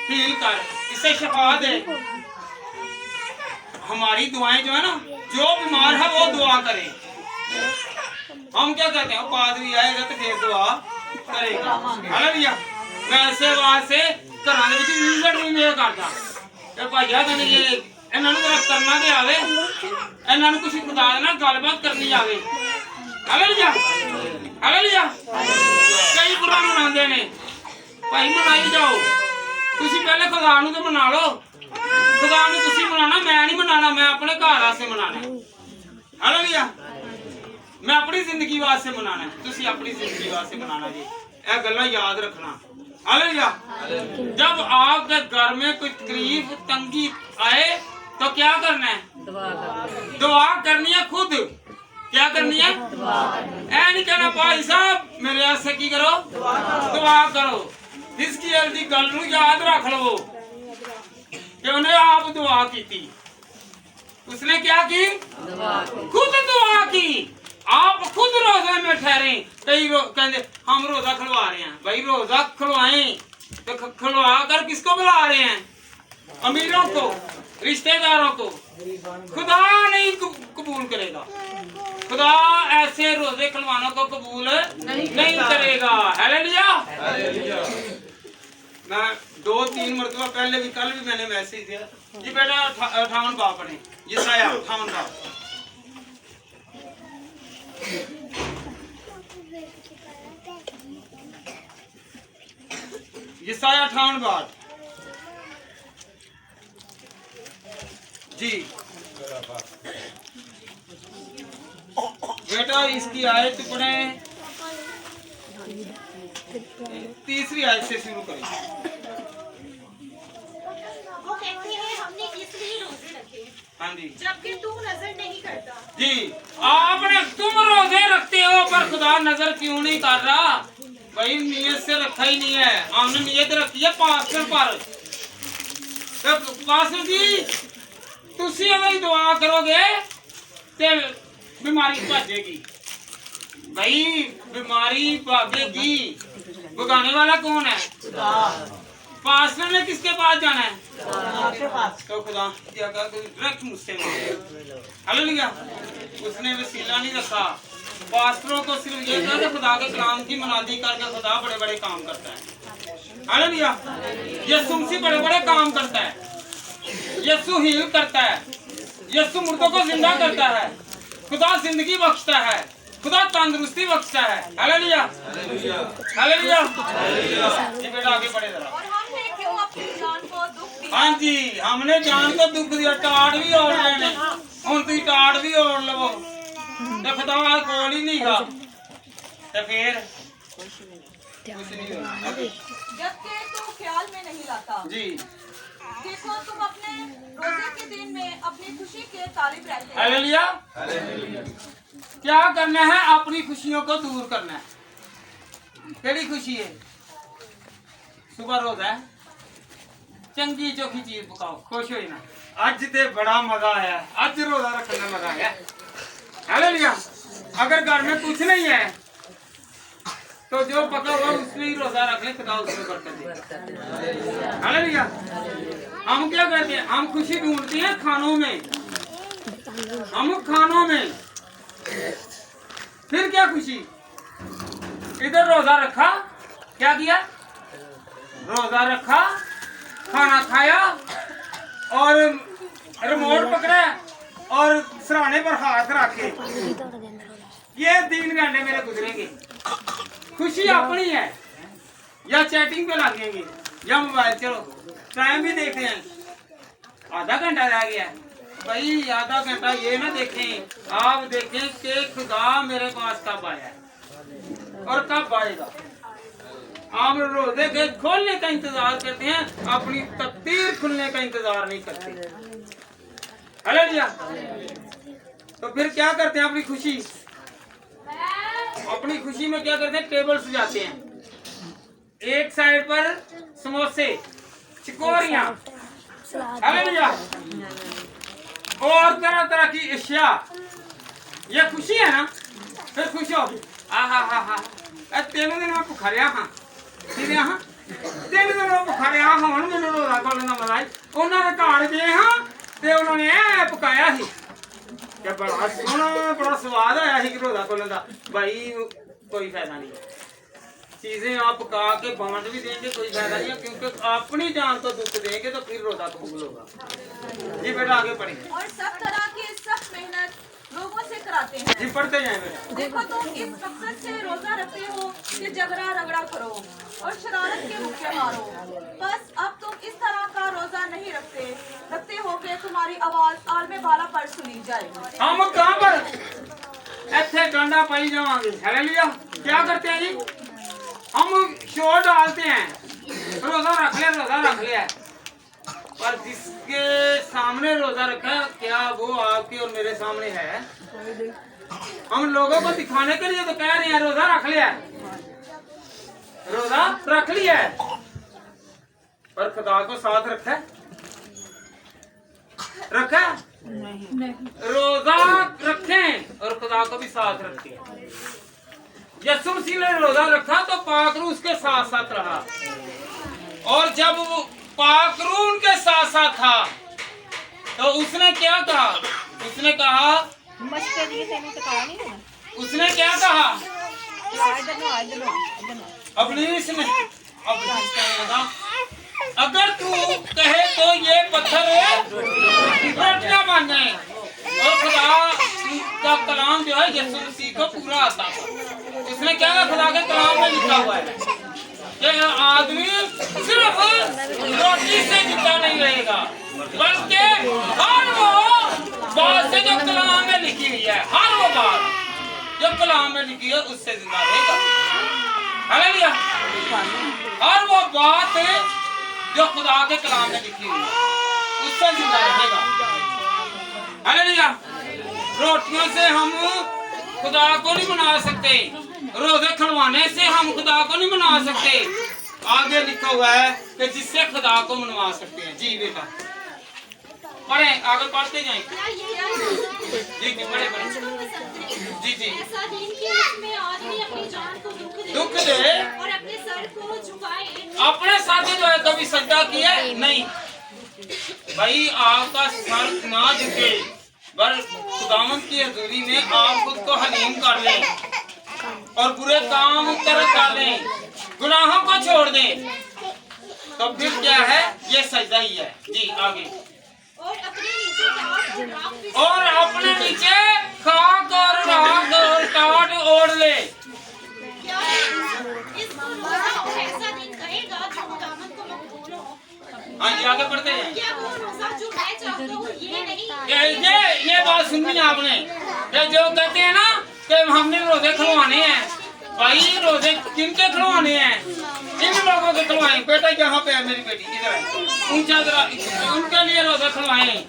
हील कर, इसे शफा दे। हमारी दुआएं जो है ना, जो बीमार है वो दुआ करे। हम क्या कहते हैं, पादरी आएगा तो फिर दुआ करेगा। हालेलुया। वैसे वहां से घरां दे विच विजिट नहीं मैं करता ते भाईया कहने ये इन्हां नूं जरा करना ते आवे, इन्हां नूं कुछ खुदा दे नाल गलबात करनी आवे। Hallelujah hallelujah. कई कुरान मनांदे ने, भाई मनाई जाओ, तुसी पहले खुदा नूं ते मना लो, खुदा नूं तुसी मनाना, मैं नहीं मनाना, मैं अपने घर वास्ते मनाना। हालेलुया। मैं अपनी जिंदगी वास्ते मनाना, तुसी अपनी जिंदगी वास्ते मनाना जी। यह गल्लां याद रखना। हालेलुया। जब आपके घर में कोई तकलीफ तंगी आए तो क्या करना है? दुआ करनी है खुद क्या करनी है? ऐ नहीं कहना भाई साहब मेरे वास्ते की करो, दुआ करो। इसकी जल्दी गल नूं याद रख लो कि उन्हें आप दुआ की थी। उसने क्या की? खुद दुआ की। आप खुद रोजे में ठहरे। कई कहते हम रोजा खुलवा रहे हैं। भाई रोजा खुलवाएं तो खुलवा कर किसको बुला रहे हैं? अमीरों को, रिश्तेदारों को। खुदा नहीं कबूल करेगा। खुदा ऐसे रोजे खुलवानों को कबूल नहीं करेगा। हालेलुया। मैं 2-3 मरतबा पहले भी, कल भी मैंने मैसेज दिया जी बेटा 58 बाप पढ़े, यशाया 58 बाप। यशाया 58 बाप जी बेटा। इसकी आयत पढ़े, 3री आयत से शुरू करें। वो कहते हैं हमने इसलिए रोजे रखे हाँ जी, जबकि तू नजर नहीं करता। जी आपने, तुम रोजे रखते हो पर खुदा नजर क्यों नहीं कर रहा? भाई नियत से रखा ही नहीं है। हमने नियत रखी है पास्टर पर। तो पास्टर जी तुसी अगर दुआ करोगे तो बीमारी भागेगी। भाई बीमारी भागेगी। भगाने वाला कौन है? पास्टर ने किसके पास जाना है? तो खुदा क्या कहा? डायरेक्ट मुझसे मांगे। हालेलुया। उसने वसीला नहीं रखा। पास्टरों को सिर्फ ये था कि खुदा के कलाम की मुनादी करके खुदा बड़े बड़े काम करता है। हालेलुया। यीशु मसीह बड़े बड़े काम करता है। यीशु हील करता है। यीशु मुर्दों को जिंदा करता है। खुदा जिंदगी बख्शता है। खुदा तंदुरुस्ती बख्शता है। हालेलुया। हालेलुया। ये बेटा आगे बढ़े जरा। और हमने क्यों अपनी जान को दुख दिया? हाँ जी, हमने जान को दुख दिया। टाड़ भी ओढ़ लेने, हुण तुसीं टाड़ भी ओढ़ लवो तो खुदा कोल ही नहीं गा तो फिर कुछ नहीं होना। जबकि तू ख्याल में नहीं लाता। जी देखो तुम अपने रोजे के दिन में अपनी खुशी के तालिब रहते हो। हालेलुया। क्या करना है? अपनी खुशियों को दूर करना है। केड़ी खुशी है? सुबह रोजा है, चंगी चोखी चीज पकाओ, खुश हो ना। अज ते बड़ा मजा आया। अज रोजा रखने में मजा आया। हालेलुया। अगर घर में कुछ नहीं है तो जो पका हुआ उसमें ही रोजा रख ले, खुदा उसमें बरकत दे। हालेलुया। हम क्या करते हैं? हम खुशी ढूंढते हैं खानों में। हम खानों में फिर क्या खुशी? इधर रोजा रखा, क्या किया? रोजा रखा, खाना खाया और रिमोट पकड़ा और सराहने पर हाथ रखे। ये 3 घंटे मेरे गुजरेंगे। खुशी अपनी है। या चैटिंग पे लगेंगे या मोबाइल, चलो टाइम भी देखते हैं। आधा घंटा रह गया। भाई आधा घंटा ये ना देखें, आप देखें कि खुदा मेरे पास कब आया है और कब आएगा। आप रोजे के खोलने का इंतजार करते हैं, अपनी तकदीर खुलने का इंतजार नहीं करते। हालेलुया। तो फिर क्या करते हैं? अपनी खुशी में क्या करते हैं? टेबल सजाते हैं। एक साइड पर समोसे, चिकोरियां, हालेलुया, और तरह तरह की अशिया। ये खुशी है ना? फिर खुश हो। हा 3 दिन में भुखा रहा हाँ। ठीक है हाँ, 3 दिन में भुखा रहा हाँ। हम मैंने रोजा खोलने का मजा उन्होंने घर गए हाँ तो उन्होंने ऐ पकाया ही। क्या बड़ा सोना, बड़ा स्वाद आया ही रोजा खोलने का। भाई कोई फायदा नहीं है। चीजें आप पका के बांट भी देंगे, कोई फायदा नहीं है, क्योंकि अपनी जान को दुख देंगे तो फिर रोजा कबूल होगा। जी बेटा आगे पढ़िए। और सब तरह की सख्त मेहनत लोगों से कराते हैं। जी पढ़ते जाए बेटा। देखो तुम इस मकसद से रोजा रखते हो कि झगड़ा रगड़ा करो और शरारत के मुक्के मारो। बस अब तुम इस तरह का रोजा नहीं रखते हो कि तुम्हारी आवाज आलमे बाला पर सुनी जाए। हम कहाँ पर ऐसे डंडा पाई जावांगे। हालेलुया। क्या करते हैं जी? हम शोर डालते हैं, रोजा रख लिया, पर जिसके सामने रोजा रखा, क्या वो आपके और मेरे सामने है? हम लोगों को दिखाने के लिए तो कह रहे हैं रोजा रख लिया है, रोजा रख लिया है, पर खुदा को साथ रखा है? रखा है? रोजा रखें और खुदा को भी साथ रखें। यीशु मसीह ने रोजा रखा तो पाकरू उसके साथ साथ रहा, और जब वो पाकरू उनके साथ साथ था तो उसने क्या कहा? उसने कहा, उसने क्या कहा? अबलीस ने कहने लगा, अगर तू कहे तो ये पत्थर रोटियां बन जाए। और खुदा का कलाम जो है यीशु मसीह को पूरा आता था। उसने क्या कहा? खुदा के कलाम में लिखा हुआ है कि आदमी सिर्फ रोटी से जिंदा नहीं रहेगा, बल्कि हर वो बात से जो कलाम में लिखी हुई है, हर वो बात जो कलाम में लिखी है उससे जिंदा रहेगा। हालेलुया। हर वो बात जो खुदा के कलाम में लिखी हुई है उससे जिंदा रहेगा। हालेलुया। रोटियों से हम खुदा को नहीं मना सकते, रोजे खुलवाने से हम खुदा को नहीं मना सकते। आगे लिखा हुआ है कि जिससे खुदा को मनवा सकते हैं। जी बेटा पढ़े, आगे पढ़ते जाएं। जी जी पढ़े पढ़े। जी जी। ऐसा दिन कि इसमें आदमी अपनी जान को दुख दे और अपने सर को झुकाए। अपने साथी जो है कभी सजदा किया नहीं भाई, आपका सर ना झुके, पर खुदावंद की हजूरी में आप खुद को हलीम कर लें और बुरे काम कर लें, गुनाहों को छोड़ दें, तो फिर क्या है? ये सजदा ही है। जी आगे। और अपने नीचे टाट और अपने नीचे खाक और राख और टाट ओढ़ ले। क्या इसको रोजा और ऐसा दिन कहेगा जो खुदावंद को मकबूल हो? हाँ जी आगे बढ़ते हैं। क्या वो रोजा जो मैं चाहता हूँ ये नहीं? ये बात सुनी आपने, ये जो कहते हैं ना कि हमने रोजे खुलवाने हैं, भाई रोजे किनके खुलवाने हैं? इन लोगों के खुलवाएं। बेटा यहाँ पे है, मेरी बेटी इधर है, ऊंचा जरा, उनके लिए रोजे खुलवाएं।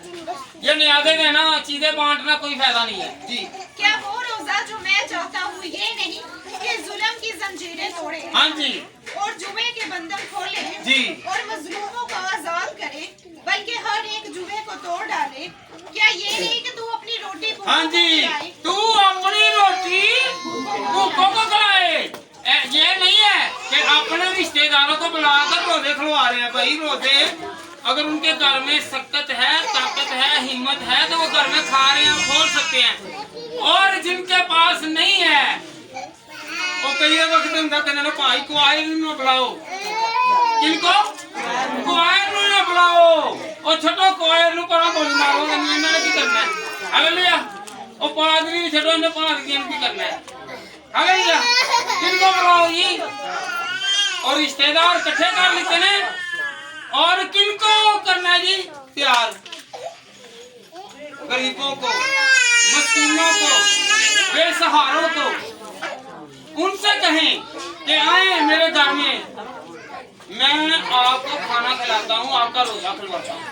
ये न्यादे देना, चीजें बांटना कोई फायदा नहीं है। जी। क्या वो रोजा जो मैं चाहता हूँ ये नहीं कि जुल्म की जंजीरें तोड़े? हाँ जी। और जुए के बंधन खोले जी। और मजलूमों को आजाद करे, बल्कि हर एक जुए को तोड़ डाले। क्या ये नहीं कि तू अपनी रोटी भूखों हाँ को जी, खिलाए? तू अपनी रोटी भूखों को खिलाए। ये नहीं है कि अपने रिश्तेदारों को बुलाकर रोजे खुलवा रहे हैं। भाई रोजे अगर उनके घर में सकत है, ताकत है, हिम्मत है तो वो घर में खा रहे हैं, खोल सकते हैं। और जिनके पास नहीं है वो कई वक्त उनका कहना भाई कुआर में बुलाओ। किनको? कुआर में बुलाओ। और छोटो कुआर नु परा गोली मारो, इन्होंने की करना है? हालेलुया। और पादरी भी छोटो ने पादरी की करना है? हालेलुया। किनको बुलाओ जी? और रिश्तेदार इकट्ठे कर लेते हैं। और किनको करना है जी? प्यार गरीबों को, मस्कीनों को, बेसहारों को। उनसे कहें कि आए मेरे घर में, मैं आपको खाना खिलाता हूँ, आपका रोजा खुलवाता हूँ,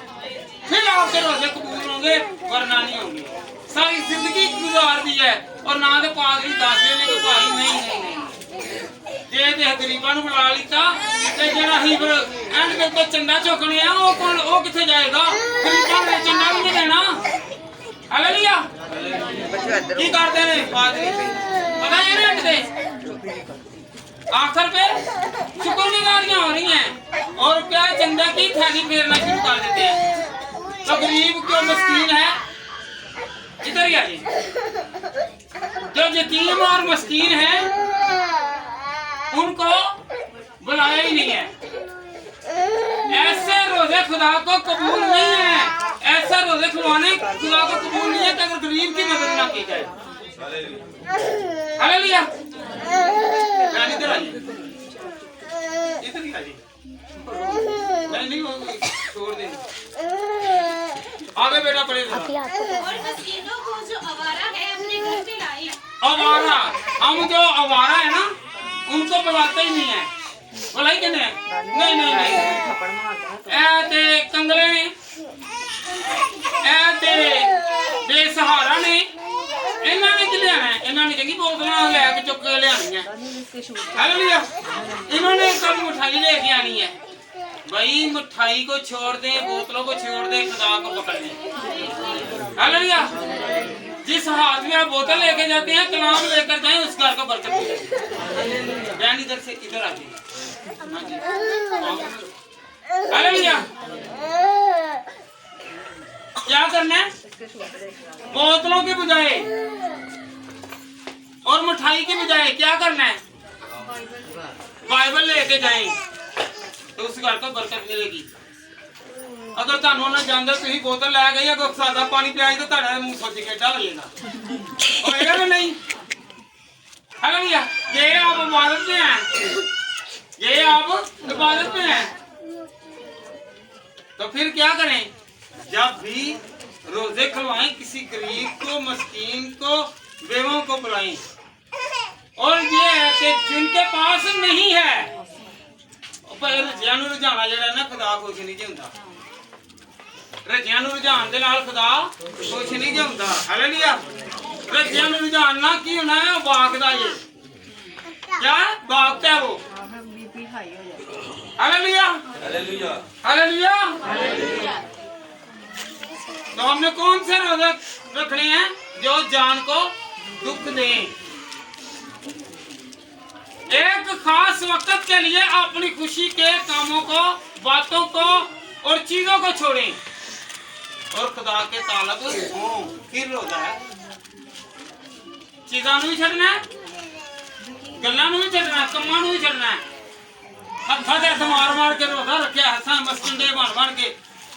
फिर आपके रोजे कबूल होंगे वरना नहीं होंगे। सारी जिंदगी गुजार दी है और ना तो पादरी दस देने को भाई नहीं नहीं नहीं जे ते गरीबां नूं बुला लीता ते जेड़ा ही एंड के ऊपर चंदा चुकने आ वो कौन, वो किथे जाएगा? गरीबां ने चंदा भी नहीं देना। हालेलुया। की करते ने पादरी? पता है ना एंड दे आखिर पे शुक्रगुजारियां हो रही हैं और क्या चंदा की थैली फेरना शुरू कर देते हैं। तो गरीब क्यों मस्कीन है इधर ही आइए, जो यतीम और मस्कीन है उनको बुलाया ही नहीं है। ऐसे रोजे खुदा को कबूल नहीं है, ऐसे रोजे खुलवाने खुदा को कबूल नहीं है कि अगर गरीब की मदद ना की जाए। हालेलुया। इधर आइए, इधर ही आइए, नहीं छोड़ दे आगे बेटा पढ़े। और मस्कीनों को जो आवारा है अपने घर में लाए। आवारा, हम जो आवारा है ना उनको बुलाते ही नहीं है। बुलाई कि नहीं नहीं नहीं ऐ ते कंगले ने, ऐ ते बेसहारा ने, इन्होंने कि लिया है की बोतलें लेके चुक के ले आनी है। हालेलुया। इन्होंने कब मिठाई लेके आनी है? भाई मिठाई को छोड़ दें, बोतलों को छोड़ दें, खुदा को पकड़ लें। हालेलुया। जिस हाथ में आप बोतल लेके जाते हैं, कलाम लेकर जाएं, उस घर को बरकत मिलेगी। बहन इधर से इधर आ जाइए। हालेलुया। क्या करना है? बोतलों के बजाय और मिठाई के बजाय क्या करना है? बाइबल लेके जाएं, तो उस घर को बरकत मिलेगी। अगर ਤੁਹਾਨੂੰ ਨਾ ਜਾਂਦਾ ਤੁਸੀਂ बोतल ਲੈ गई, अगर सादा पानी पियाई तो ਤੁਹਾਡਾ ਮੂੰਹ ਸੋਚ ਕੇ ਡਾ ਲੇਗਾ होएगा ना नहीं? हालेलुया। ये आप इबादत में हैं, ये आप इबादत में हैं, तो फिर क्या करें? जब भी रोजे खुलवाएं, किसी गरीब को, मस्कीन को, बेवों को बुलाएं। और ये है कि जिनके पास नहीं है, पर रजिया नूं रुझाना जिहड़ा ना खुदा खुश नहीं जे हुंदा। रजिया नूं रुझान दे नाल खुदा खुश नहीं जे हुंदा। हालेलुया। रजिया नूं रुझान ना की होना है? बाग दा ये क्या बाग क्या वो? बीपी हाई हो जाए। हालेलुया। हालेलुया। हालेलुया। तो हमने कौन से रोजे रखने हैं? जो जान को दुख दें। एक खास वक्त के लिए अपनी खुशी के कामों को, बातों को और चीजों को छोड़ें और खुदा के तालब हों। फिर रोजा है। चीज़ां नूं भी छड्डना है, गल्लां नूं भी छड्डना है, कम्मां नूं भी छड्डना है। हत्थां ते हत्थ मार मार के रोजा रखिया, हसां मस्कंडे बन बन के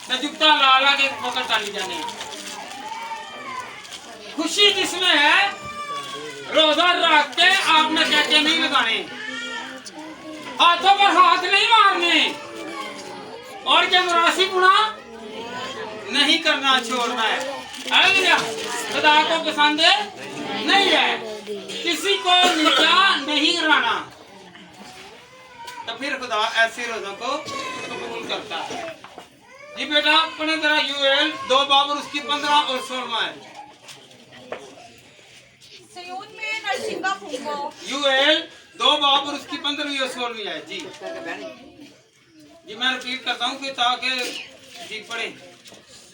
ते जुगता ला ला के पकड़ टाली जाने। खुशी जिसमें है, रोजा रख के आपने कहते नहीं लगाने, हाथों पर हाथ नहीं मारने, और जबरासी गुना नहीं करना, छोड़ना है। हालेलुया। खुदा को पसंद नहीं है, किसी को नीचा नहीं गिराना। तो फिर खुदा ऐसे रोजों को कबूल करता है। जी बेटा, अपने जरा यूएल 2 बाब और उसकी 15 और 16 है। सिय्योन में नरसिंगा फूंको। यूएल 2 बाब और उसकी 15वीं और 16वीं है। जी जी मैं रिपीट करता हूँ कि ताकि जी पढ़े।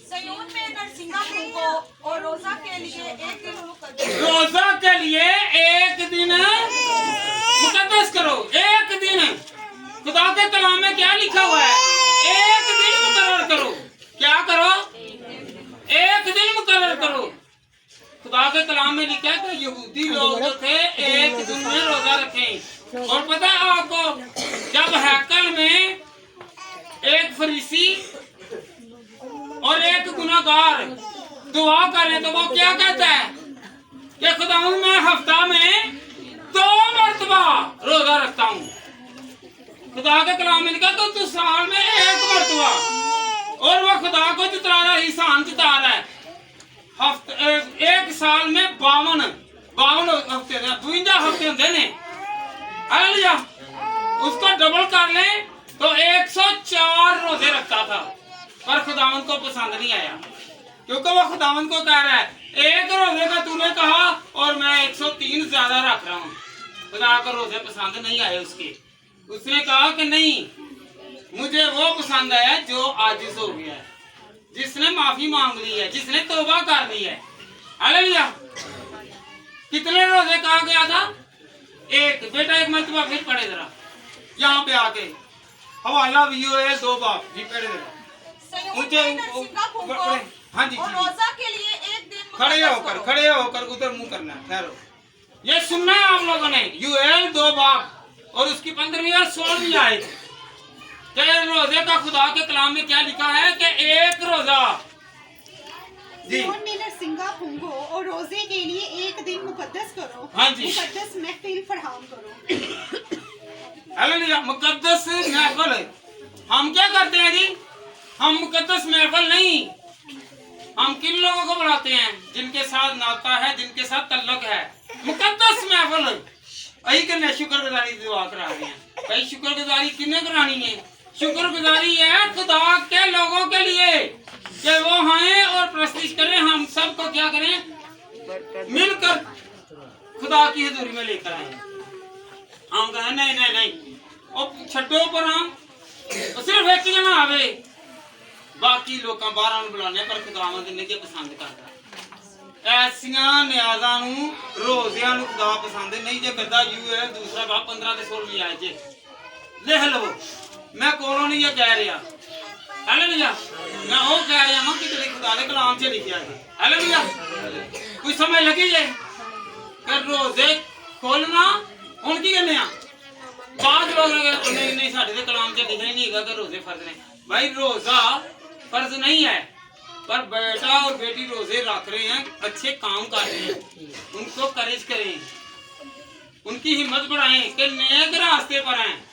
सिय्योन में नरसिंगा फूंको और रोजा के लिए एक दिन मुकद्दस। रोजा के लिए एक दिन मुकद्दस करो। एक दिन, खुदा के कलाम में क्या लिखा हुआ है? एक दिन मुकर्रर करो। क्या करो? एक दिन मुकर्रर करो। खुदा के कलाम में लिखा है कि यहूदी लोग जो थे एक दिन में रोजा रखें। और पता है आपको, जब हैकल में एक फरीसी और एक गुनाहगार दुआ करें तो वो क्या कहता है कि खुदाऊं मैं हफ्ता में 2 मरतबा रोजा रखता हूँ। खुदा के कलाम में लिखा तो साल में 1 मरतबा, और वो खुदा को जिता रहा है, ईसान जिता रहा है। एक साल में 52 हफ्ते, 52 हफ्ते होते ने। हालेलुया। उसको डबल कर ले तो 104 रोजे रखता था, पर खुदावंद को पसंद नहीं आया, क्योंकि वो खुदावंद को कह रहा है एक रोजे का तूने कहा और मैं 103 ज्यादा रख रहा हूँ। खुदा को रोजे पसंद नहीं आए उसके। उसने कहा कि नहीं, मुझे वो पसंद आया जो आजिज हो गया है, जिसने माफी मांग ली है, जिसने तौबा कर ली है। हालेलुया। कितने रोजे कहा गया था? एक। बेटा एक मरतबा फिर पढ़े जरा यहाँ पे आके, हवाला भी है 2 बाब जी, पढ़े जरा। हाँ जी, और रोजा के लिए एक दिन खड़े होकर उधर मुंह करना है। ठहरो, ये सुनना है आप लोगों ने। यूएल 2 बाब और उसकी 15वीं और 16वीं आयत। रोजे का खुदा के कलाम में क्या लिखा है कि एक रोजा जी में नरसिंगा फूंको और रोजे के लिए एक दिन मुकद्दस करो। हाँ जी। मुकद्दस महफिल फराहम करो। हालेलुया। मुकद्दस महफिल हम क्या करते हैं जी? हम मुकद्दस महफिल नहीं, हम किन लोगों को बुलाते हैं? जिनके साथ नाता है, जिनके साथ तल्लुक है। मुकद्दस महफिल यही करने शुक्रगुजारी दुआ करा रहे हैं। भाई शुक्रगुजारी किन्ने करानी है? शुक्रगुजारी है खुदा के लोगों के लिए कि वो आए और प्रस्तुत करें। हम सबको क्या करें? मिलकर खुदा की हजूरी में लेकर आए। हम कहें नहीं नहीं नहीं और छड्डो पर हम सिर्फ एक जना आवे, बाकी लोग बाहर बुलाने पर खुदावंद ने के पसंद करता। ऐसियां न्याज़ां नूं रोज़ियां नूं खुदा पसंद नहीं जे करदा। यूएल दूसरा बाब 15 ते 16 आयत जे लिख लो। मैं कोलों नहीं ये कह रहा, हालेलुया, मैं वो कह रहा हूं कि खुदा दे कलाम च लिखिया है। हालेलुया, कोई समझ लगी जे कि रोज़े खोलना हुण की कहने आ। बाद लोग नहीं नहीं साडे दे कलाम च लिखिया नहीं हैगा कि रोज़े फर्ज ने। भाई रोज़ा फर्ज नहीं है, पर बेटा और बेटी रोजे रख रहे हैं, अच्छे काम कर रहे हैं, उनको करेज करें, उनकी हिम्मत बढ़ाएं कि नेक रास्ते पर हैं,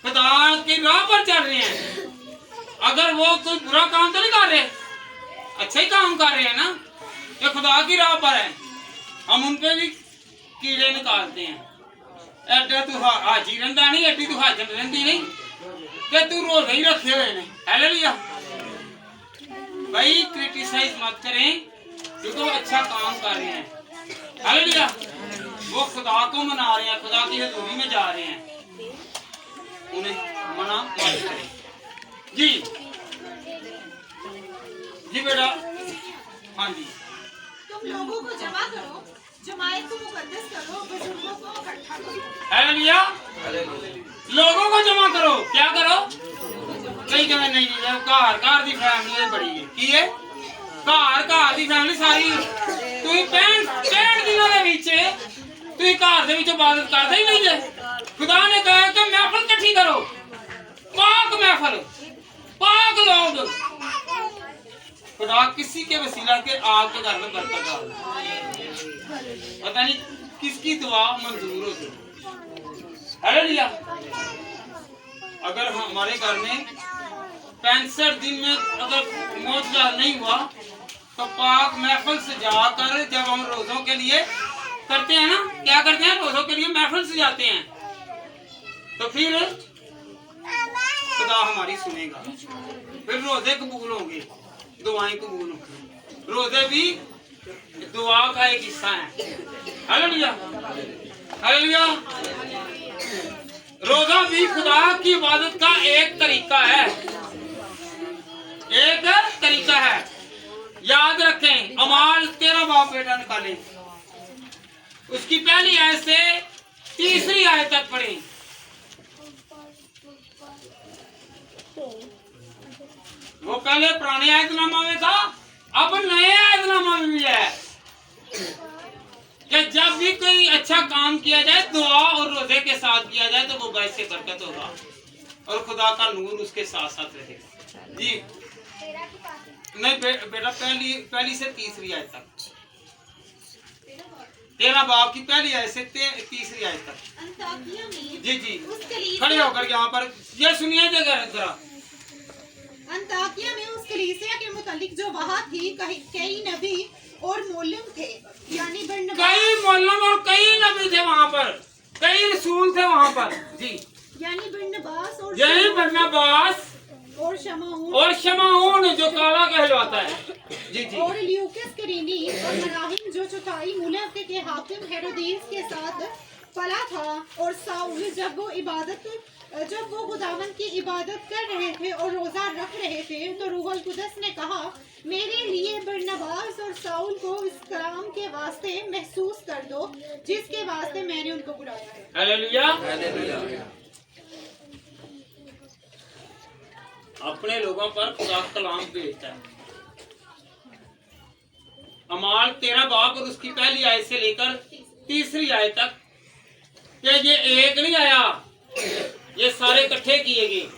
खुदा की राह पर चल रहे हैं। अगर वो कोई बुरा काम तो नहीं कर रहे, अच्छा ही काम कर रहे हैं ना, ये खुदा की राह पर है। हम उन पे भी कीड़े निकालते हैं। एडा तू हाजी रंदा नहीं, एडी तू हाजर रंदी नहीं कि तू रोजे ही रखे हुए ने। हालेलुया, भाई क्रिटिसाइज मत करें क्योंकि वो अच्छा काम कर रहे हैं। हालेलुया, वो खुदा को मना रहे हैं, खुदा की हजूरी में जा रहे हैं, उन्हें मना मत करें। जी जी बेटा, हाँ जी। तुम लोगों को जमा करो, जमायत को मुकद्दस करो, बुजुर्गों को इकट्ठा करो। हालेलुया, लोगों को जमा करो, क्या करो? कई कहते नहीं घर घर दी फैमिली बड़ी है की है, घर घर दी फैमिली सारी तुम 65 दिनों के विच तुम घर दे विच इबादत करदे ही नहीं जे। खुदा ने कहा कि महफिल इकट्ठी करो, पाक महफिल, पाक लोग। खुदा किसी के वसीला के आपके घर में बरकत डाल, पता नहीं किसकी दुआ मंजूर होती। हालेलुया, अगर हमारे घर में 65 दिन में अगर मौजूदा नहीं हुआ तो पाक महफिल से जाकर जब हम रोजों के लिए करते हैं ना, क्या करते हैं, रोजों के लिए महफिल से जाते हैं, तो फिर खुदा हमारी सुनेगा, फिर रोजे कबूल होंगे, दुआएं कबूल होंगी। रोजे भी दुआ का एक हिस्सा है। हालेलुया, हालेलुया, रोजा भी खुदा की इबादत का एक तरीका है, एक तरीका है। याद रखें, अमाल 13 बाब बेटा निकालें, उसकी पहली आयत से तीसरी आयत तक पढ़ें। वो पहले पुराने आयतनामा में था, अब नए आयतनामा में भी है कि जब भी कोई अच्छा काम किया जाए दुआ और रोजे के साथ किया जाए तो वो बायसे बरकत होगा और खुदा का नूर उसके साथ साथ रहेगा। जी नहीं बेटा, पहली से तीसरी आयत तक, 13 बाब की पहली आयत से तीसरी आयत तक। अंताकिया में जी जी खड़े होकर यहाँ पर ये सुनिए जरा। अंताकिया में उस कलीसिया के मुतालिक जो वहाँ थी कई नबी और मोलम थे, यानी कई मोलम और कई नबी थे वहाँ पर, कई रसूल थे वहाँ पर। जी यानी बरनबास और शमाऊन जो काला कहलवाता है। जी जी, और ल्यूकस करीनी और मनाहिम जो चौथाई मुल्क के हाकिम हेरोदेस के साथ पला था। और साउल जब वो खुदावंद की इबादत कर रहे थे और रोजा रख रहे थे तो रूहुल कुदस ने कहा, मेरे लिए बरनबास और साउल को इस काम के वास्ते महसूस कर दो जिसके वास्ते मैंने उनको बुलाया है। Hallelujah, hallelujah. अपने लोगों पर खुदा कलाम भेजता है। अमाल 13 बाब और उसकी पहली आयत से लेकर तीसरी आयत तक कि ये एक नहीं आया, ये सारे इकट्ठे किए गए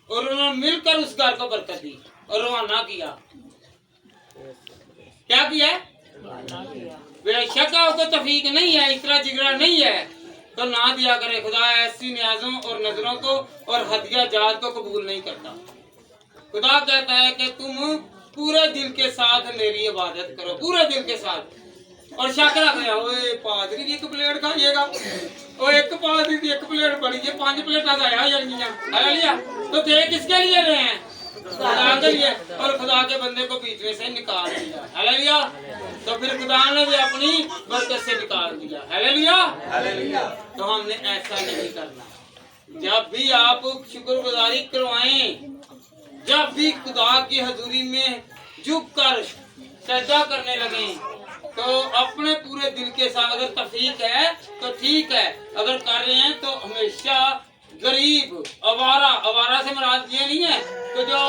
और उन्होंने मिलकर उस घर को बरकत दी और रवाना किया। क्या किया? बेशक आपको तफीक नहीं है, इतना जिगरा नहीं है तो ना दिया करे। खुदा ऐसी न्याजों और नजरों को और हदिया जात को कबूल नहीं करता। खुदा कहता है कि तुम पूरे दिल के साथ मेरी इबादत करो, पूरे दिल के साथ। और शक रख रहे हो पादरी की 1 प्लेट खाइएगा, और 1 पादरी की 1 प्लेट बड़ी है, 5 प्लेटा खाया हालेलुया। तो थे किसके लिए रहे हैं? खुदा के लिए। और खुदा के बंदे को बीच में से निकाल दिया। हालेलुया। तो फिर खुदा ने भी अपनी बरकत से निकाल दिया। हालेलुया। तो हमने ऐसा नहीं करना। जब भी आप शुक्रगुजारी करवाएं, जब भी खुदा की हजूरी में झुक कर सजदा करने लगे, तो अपने पूरे दिल के साथ, अगर तफरीक है तो ठीक है, अगर कर रहे हैं तो हमेशा गरीब, आवारा से मुराद ये नहीं है तो जो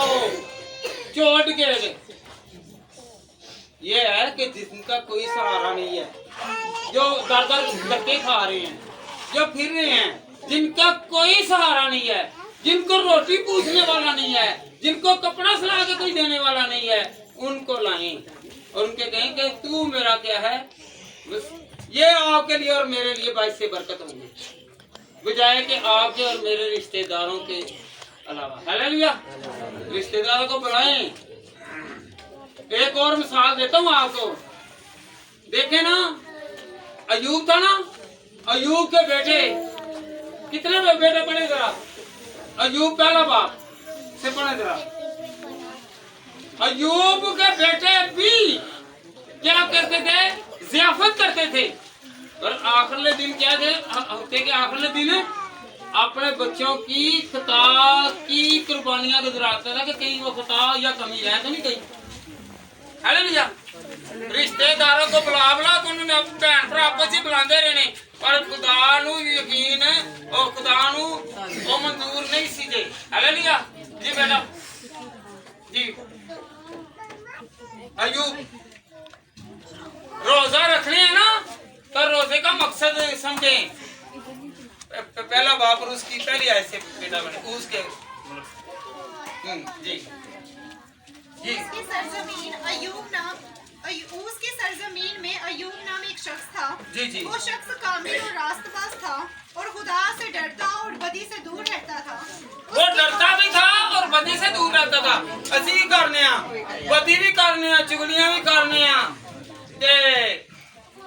चोट के, ये है कि जिनका कोई सहारा नहीं है, जो दर दर धक्के खा रहे हैं, जो फिर रहे हैं, जिनका कोई सहारा नहीं है, जिनको रोटी पूछने वाला नहीं है, जिनको कपड़ा सिला के कोई देने वाला नहीं है, उनको लाएं और उनके कहें कि तू मेरा क्या है, बस ये आपके लिए और मेरे लिए बाइस से बरकत होगी, बजाय कि आपके और मेरे रिश्तेदारों के अलावा। हालेलुया। रिश्तेदारों को बुलाएं। एक और मिसाल देता हूँ आपको, देखे ना, अयूब था ना, अयूब के बेटे, कितने बेटे पढ़े जरा, अयूब पहला बाप से पढ़े जरा। अयूब के बेटे भी क्या करते थे, ज़ियाफत करते थे, और आखिरले दिन क्या थे, हफ्ते के आखिरले दिन अपने बच्चों की खता की कुर्बानियां गुजराता था कि कहीं वो खता या कमी है तो नहीं कहीं। हालेलुया। रिश्तेदारों को बुला के उन्होंने भैन भरा आपस में बुलाते रहने, पर खुदा नू यकीन और खुदा नू वो मंजूर नहीं सी जे। हालेलुया। जी बेटा जी। अयूब रोजा रखने है ना, तो रोजे का मकसद समझे। पहला बाप और उसकी पहली आयत से बेटा बने उसके जी जी। उसकी सरजमीन उसकी सरजमीन में अयूब नाम एक शख्स था। जी जी। वो शख्स कामिल और रास्तबाज था और खुदा से डरता और बदी से दूर रहता था। वो डरता भी था और बदी से दूर रहता था। असी भी करने आ, बदी भी करने आ, चुगलियां भी करने आ, ते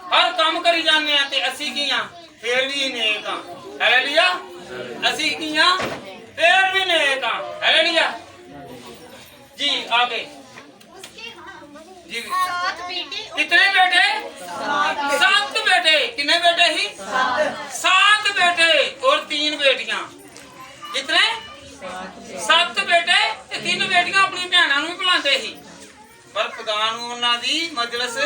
हर काम करी जाने आ, ते असी किया फिर भी नेक आ। हालेलुया। असी किया फिर भी नेक आ। हालेलुया। जी आगे जी। 7 बेटे। कितने बेटे? 7 बेटे। कितने बेटे ही? 7 बेटे और 3 बेटियां। कितने? 7 बेटे ते 3 बेटियां अपनी भैनों नूं बुलाते ही, पर खुदा नूं उन्हां दी मजलिस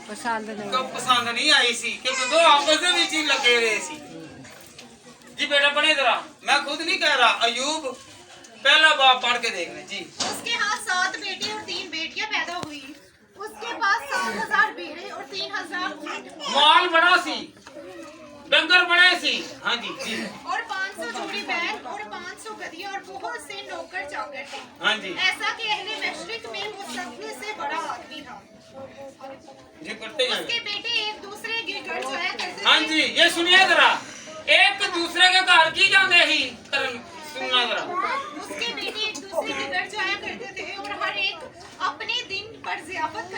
पसंद नहीं आई सी कि दो आपस दे विच ही लगे रहे सी। जी बेटा पढ़े जरा, मैं खुद नहीं कह रहा, अयूब पहला बाप पढ़ के देखना जी। उसके यहाँ 7 बेटे और 3 बेटियां पैदा हुई। उसके पास 7,000 भेड़ें और 3,000 ऊंट, माल बड़ा सी, डंगर बड़े सी। हाँ जी जी। और 500 जोड़ी बैल और 500 गधियां और बहुत से नौकर चाकर थे। हाँ जी ऐसा कि अहले मशरिक में वो सबसे बड़ा आदमी था। जी पढ़ते हैं। उसके बेटे एक दूसरे के घर जाया करते थे। हाँ जी ये सुनिए जरा, एक दूसरे के घर की जाते ही सुनना जरा। उसके बेटे एक दूसरे के घर जाया करते थे और हर एक अपने दिन पर ज़ियाफत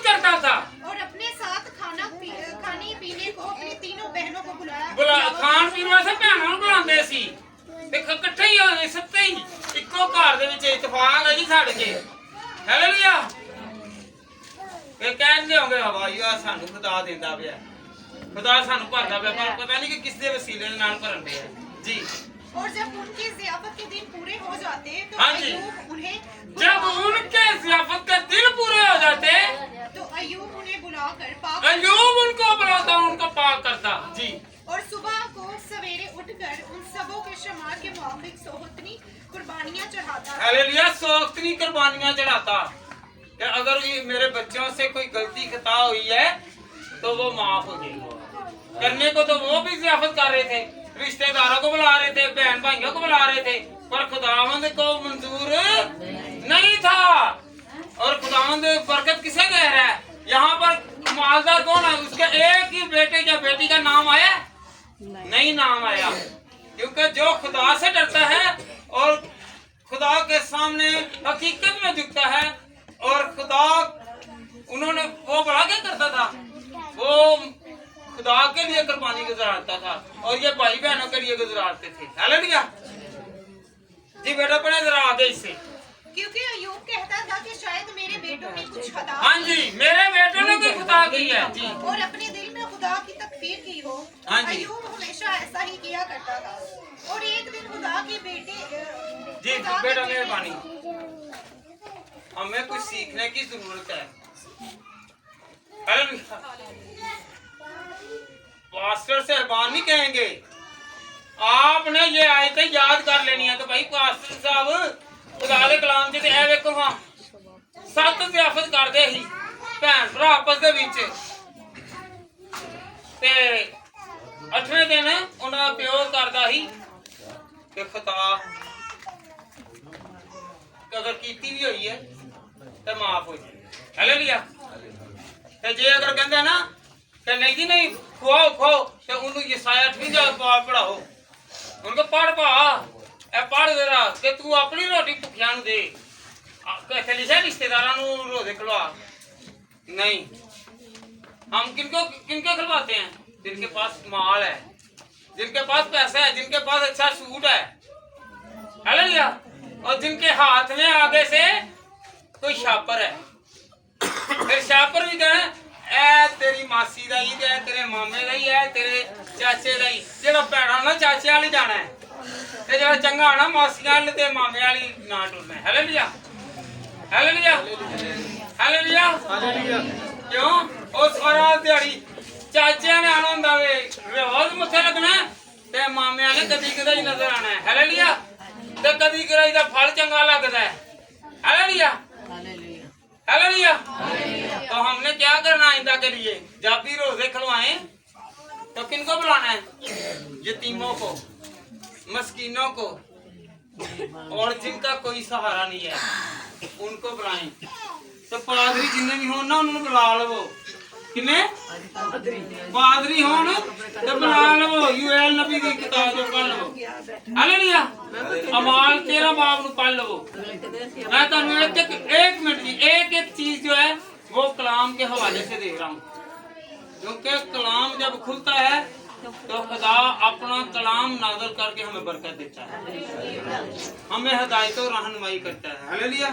करता था और अपने साथ खाने पीने को अपनी तीनों बहनों को बुलाया। खान पीन वास्ते भैनों बुलाते सी ते इकट्ठे ही होने सत्ते ही इक्को घर दे विच इत्तेफाक है जी साडे के। हालेलुया। ਇਹ ਕਹਿੰਦੇ ਹੋਗੇ ਹਵਾ ਯਾ ਸਾਨੂੰ ਖੁਦਾ ਦਿੰਦਾ ਪਿਆ, ਖੁਦਾ ਸਾਨੂੰ ਭਰਦਾ ਪਿਆ, ਪਰ ਪਤਾ ਨਹੀਂ ਕਿ ਕਿਸ ਦੇ ਵਸੀਲੇ ਨਾਲ ਭਰਨ ਪਿਆ ਜੀ। और जब उनकी ज़ियाफत के दिन पूरे हो जाते तो हाँ जी। अय्यूब उन्हें जब उनके ज़ियाफत के दिन पूरे हो जाते तो अय्यूब उन्हें बुलाकर पाक अय्यूब उनको बुलाता, उनको पाक करता जी। और सुबह को सवेरे उठकर उन सबों के शुमार के मुआफिक सोहतनी कुर्बानियां चढ़ाता। हालेलुया। सोख्तनी कुर्बानियां चढ़ाता कि अगर ये मेरे बच्चों से कोई गलती खता हुई है तो वो माफ हो जाएगी। करने को तो वो भी ज़ियाफत कर रहे थे, रिश्तेदारों को बुला रहे थे, बहन भाइयों को बुला रहे थे, पर खुदावंद को मंजूर नहीं था। और खुदावंद बरकत किसे कह रहा है? यहाँ पर मालदार कौन है? उसके एक ही बेटे या बेटी का नाम आया नहीं नाम आया, क्योंकि जो खुदा से डरता है और खुदा के सामने हकीकत में झुकता है, और खुदा उन्होंने वो बड़ा क्या करता था, वो खुदा के लिए कुर्बानी गुजारता था और ये भाई बहनों के लिए गुजारते थे। हालेलुया। जी बेटा पढ़े जरा आगे इससे क्योंकि अयूब कहता था कि शायद मेरे बेटों ने कुछ खता हाँ जी, मेरे बेटों ने कोई खता की है जी। और अपने दिल में खुदा की तकफीर की हो। हाँ जी। अयूब हमेशा ऐसा ही किया करता था। और एक दिन खुदा के बेटे जी खुदा के बेटा बेटे- मेहरबानी, हमें कुछ सीखने की जरूरत है। पास्टर साहबान नहीं कहेंगे, आपने ये आयतें याद कर लेनी है। तो भाई पास्टर साहब खुदा दे कलाम च ते ए वेखो हां 7 ज़ियाफत करदे ही भैन भरा आपस दे विच, ते 8वें दिन उन्हां प्यो करदा ही कि खता अगर कीती भी होई है ते माफ हो जाए। हालेलुया। ते जे अगर कहंदे ना कि नहीं जी नहीं खुआओ खाओ, ते उन्होंने यसाया 8वीं जा पढ़ाओ, उनको पढ़ पा ए पढ़ जरा कि तू अपनी रोटी भुखियां नूं दे। कैसे लिखा रिश्तेदारां नूं रोजे खिलवा नहीं। हम किनको किनको खिलवाते हैं? जिनके पास माल है, जिनके पास पैसा है, जिनके पास अच्छा सूट है। हालेलुया। और जिनके हाथ में आगे से कोई शापर है, फिर शापर भी देना ए तेरी मासी दा ही ते तेरे मामे दा ही है, तेरे चाचे दा ही। जेड़ा भैड़ा ना चाचे वाली जाना है, ते जेड़ा चंगा ना मासियां वाली ते मामे वाली ना टुरना है। Hallelujah, hallelujah, hallelujah, hallelujah. क्यों? ओ सारा दिहाड़ी चाचे ने आना हुंदा वे, रोज मत्थे लगना ते मामे ने कदी कदाई नजर आना है। हालेलुया। ते कदी कदाई दा फल चंगा लगदा है। Hallelujah, hallelujah. तो हमने क्या करना आइंदा के लिए? जब भी रोजे खुलवाएं तो किनको बुलाना है? यतीमों को, मस्कीनों को, और जिनका कोई सहारा नहीं है उनको बुलाएं। तो पादरी जिन्ने भी हो ना उन्होंने बुला लो। किन्ने पादरी हो तो बुला लो। यूएल नबी की किताब जो पढ़ लो। हालेलुया। अमाल 13 बाब नु पढ़ लो। मैं तुहानू एक मिनट की एक चीज जो है वो कलाम के हवाले से देख रहा हूँ, क्योंकि कलाम जब खुलता है तो खुदा अपना कलाम नाज़िल करके हमें बरकत देता है, हमें हिदायत और रहनुमाई करता है। हालेलुया।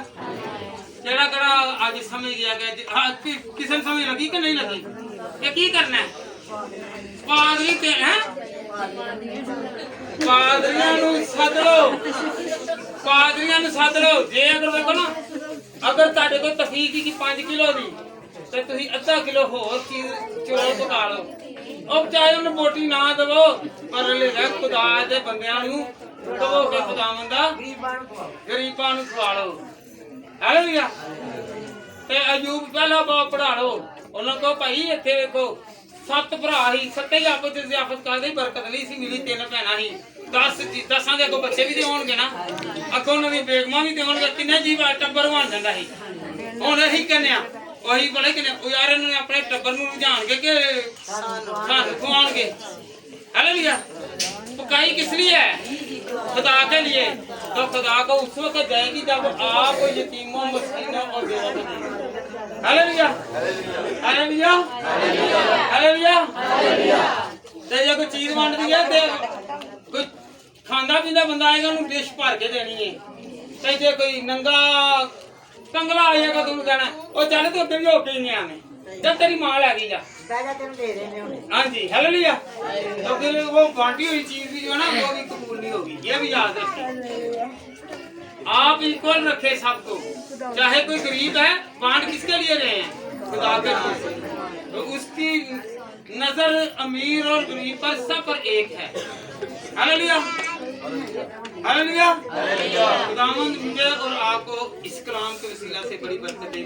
केड़ा केड़ा आज समझ गया कि किसी समझ लगी कि नहीं लगी? ये की करना है? पादरी के हैं, पादरियां नु सद लो, पादरियां नु सद लो। जे अगर देखो ना, अगर तुहाडे कोल तफीक की 5 किलो दी ते तुसीं आधा किलो होर चीज चोल पका लो। अब चाहे उन्हें बोटी ना दवो, पर ले खुदा दे बंदियां नू दवो के खुदावंद दा गरीबां नू खवा लो। हालेलुया। ते अयूब पहला बाप पढ़ा लो। उन्होंने को भाई इत्थे देखो 7 भरा ही, 7 ही आपस च ज़ियाफत करदे, बरकत नहीं सी मिली। 3 भैणां ही, 10 दे अगों बच्चे भी ते होणगे ना, अगों नवीं बेगमां भी ते होणगे, किन्ने जी टब्बर बन जांदा ही। हुण असीं कहने वही बड़े कि यार इन्होंने अपने टब्बर नूं रुझाणगे कि सानूं खुआणगे। हालेलुया। पकाई किस लिए है? खुदा के लिए। तो खुदा को उस वक्त जाएगी जब आप यतीमों, मस्कीनों और बेवा को देंगे। Hallelujah, hallelujah, hallelujah. ते जे कोई चीज वंड दी है ते कोई खांदा पींदा बंदा आएगा उन्हें डिश भर के देनी है। ते जे कोई नंगा कंगला आएगा तो उन्हें कहना ओ चल तू अगे भी होके ही नहीं आने, जब तेरी मां लैगी जा। हाँ जी, हालेलुया। तो फिर वो बांटी हुई चीज भी जो है ना वो भी कबूल नहीं होगी, ये भी याद रखें। आप इक्वल रखे सबको, चाहे कोई गरीब है, बांट किसके लिए रहे हैं? खुदा के लिए। तो उसकी नजर अमीर और गरीब पर सब पर एक है। Hallelujah, hallelujah. खुदावंद मुझे और आपको इस कलाम के वसीला से बड़ी बरकत दे।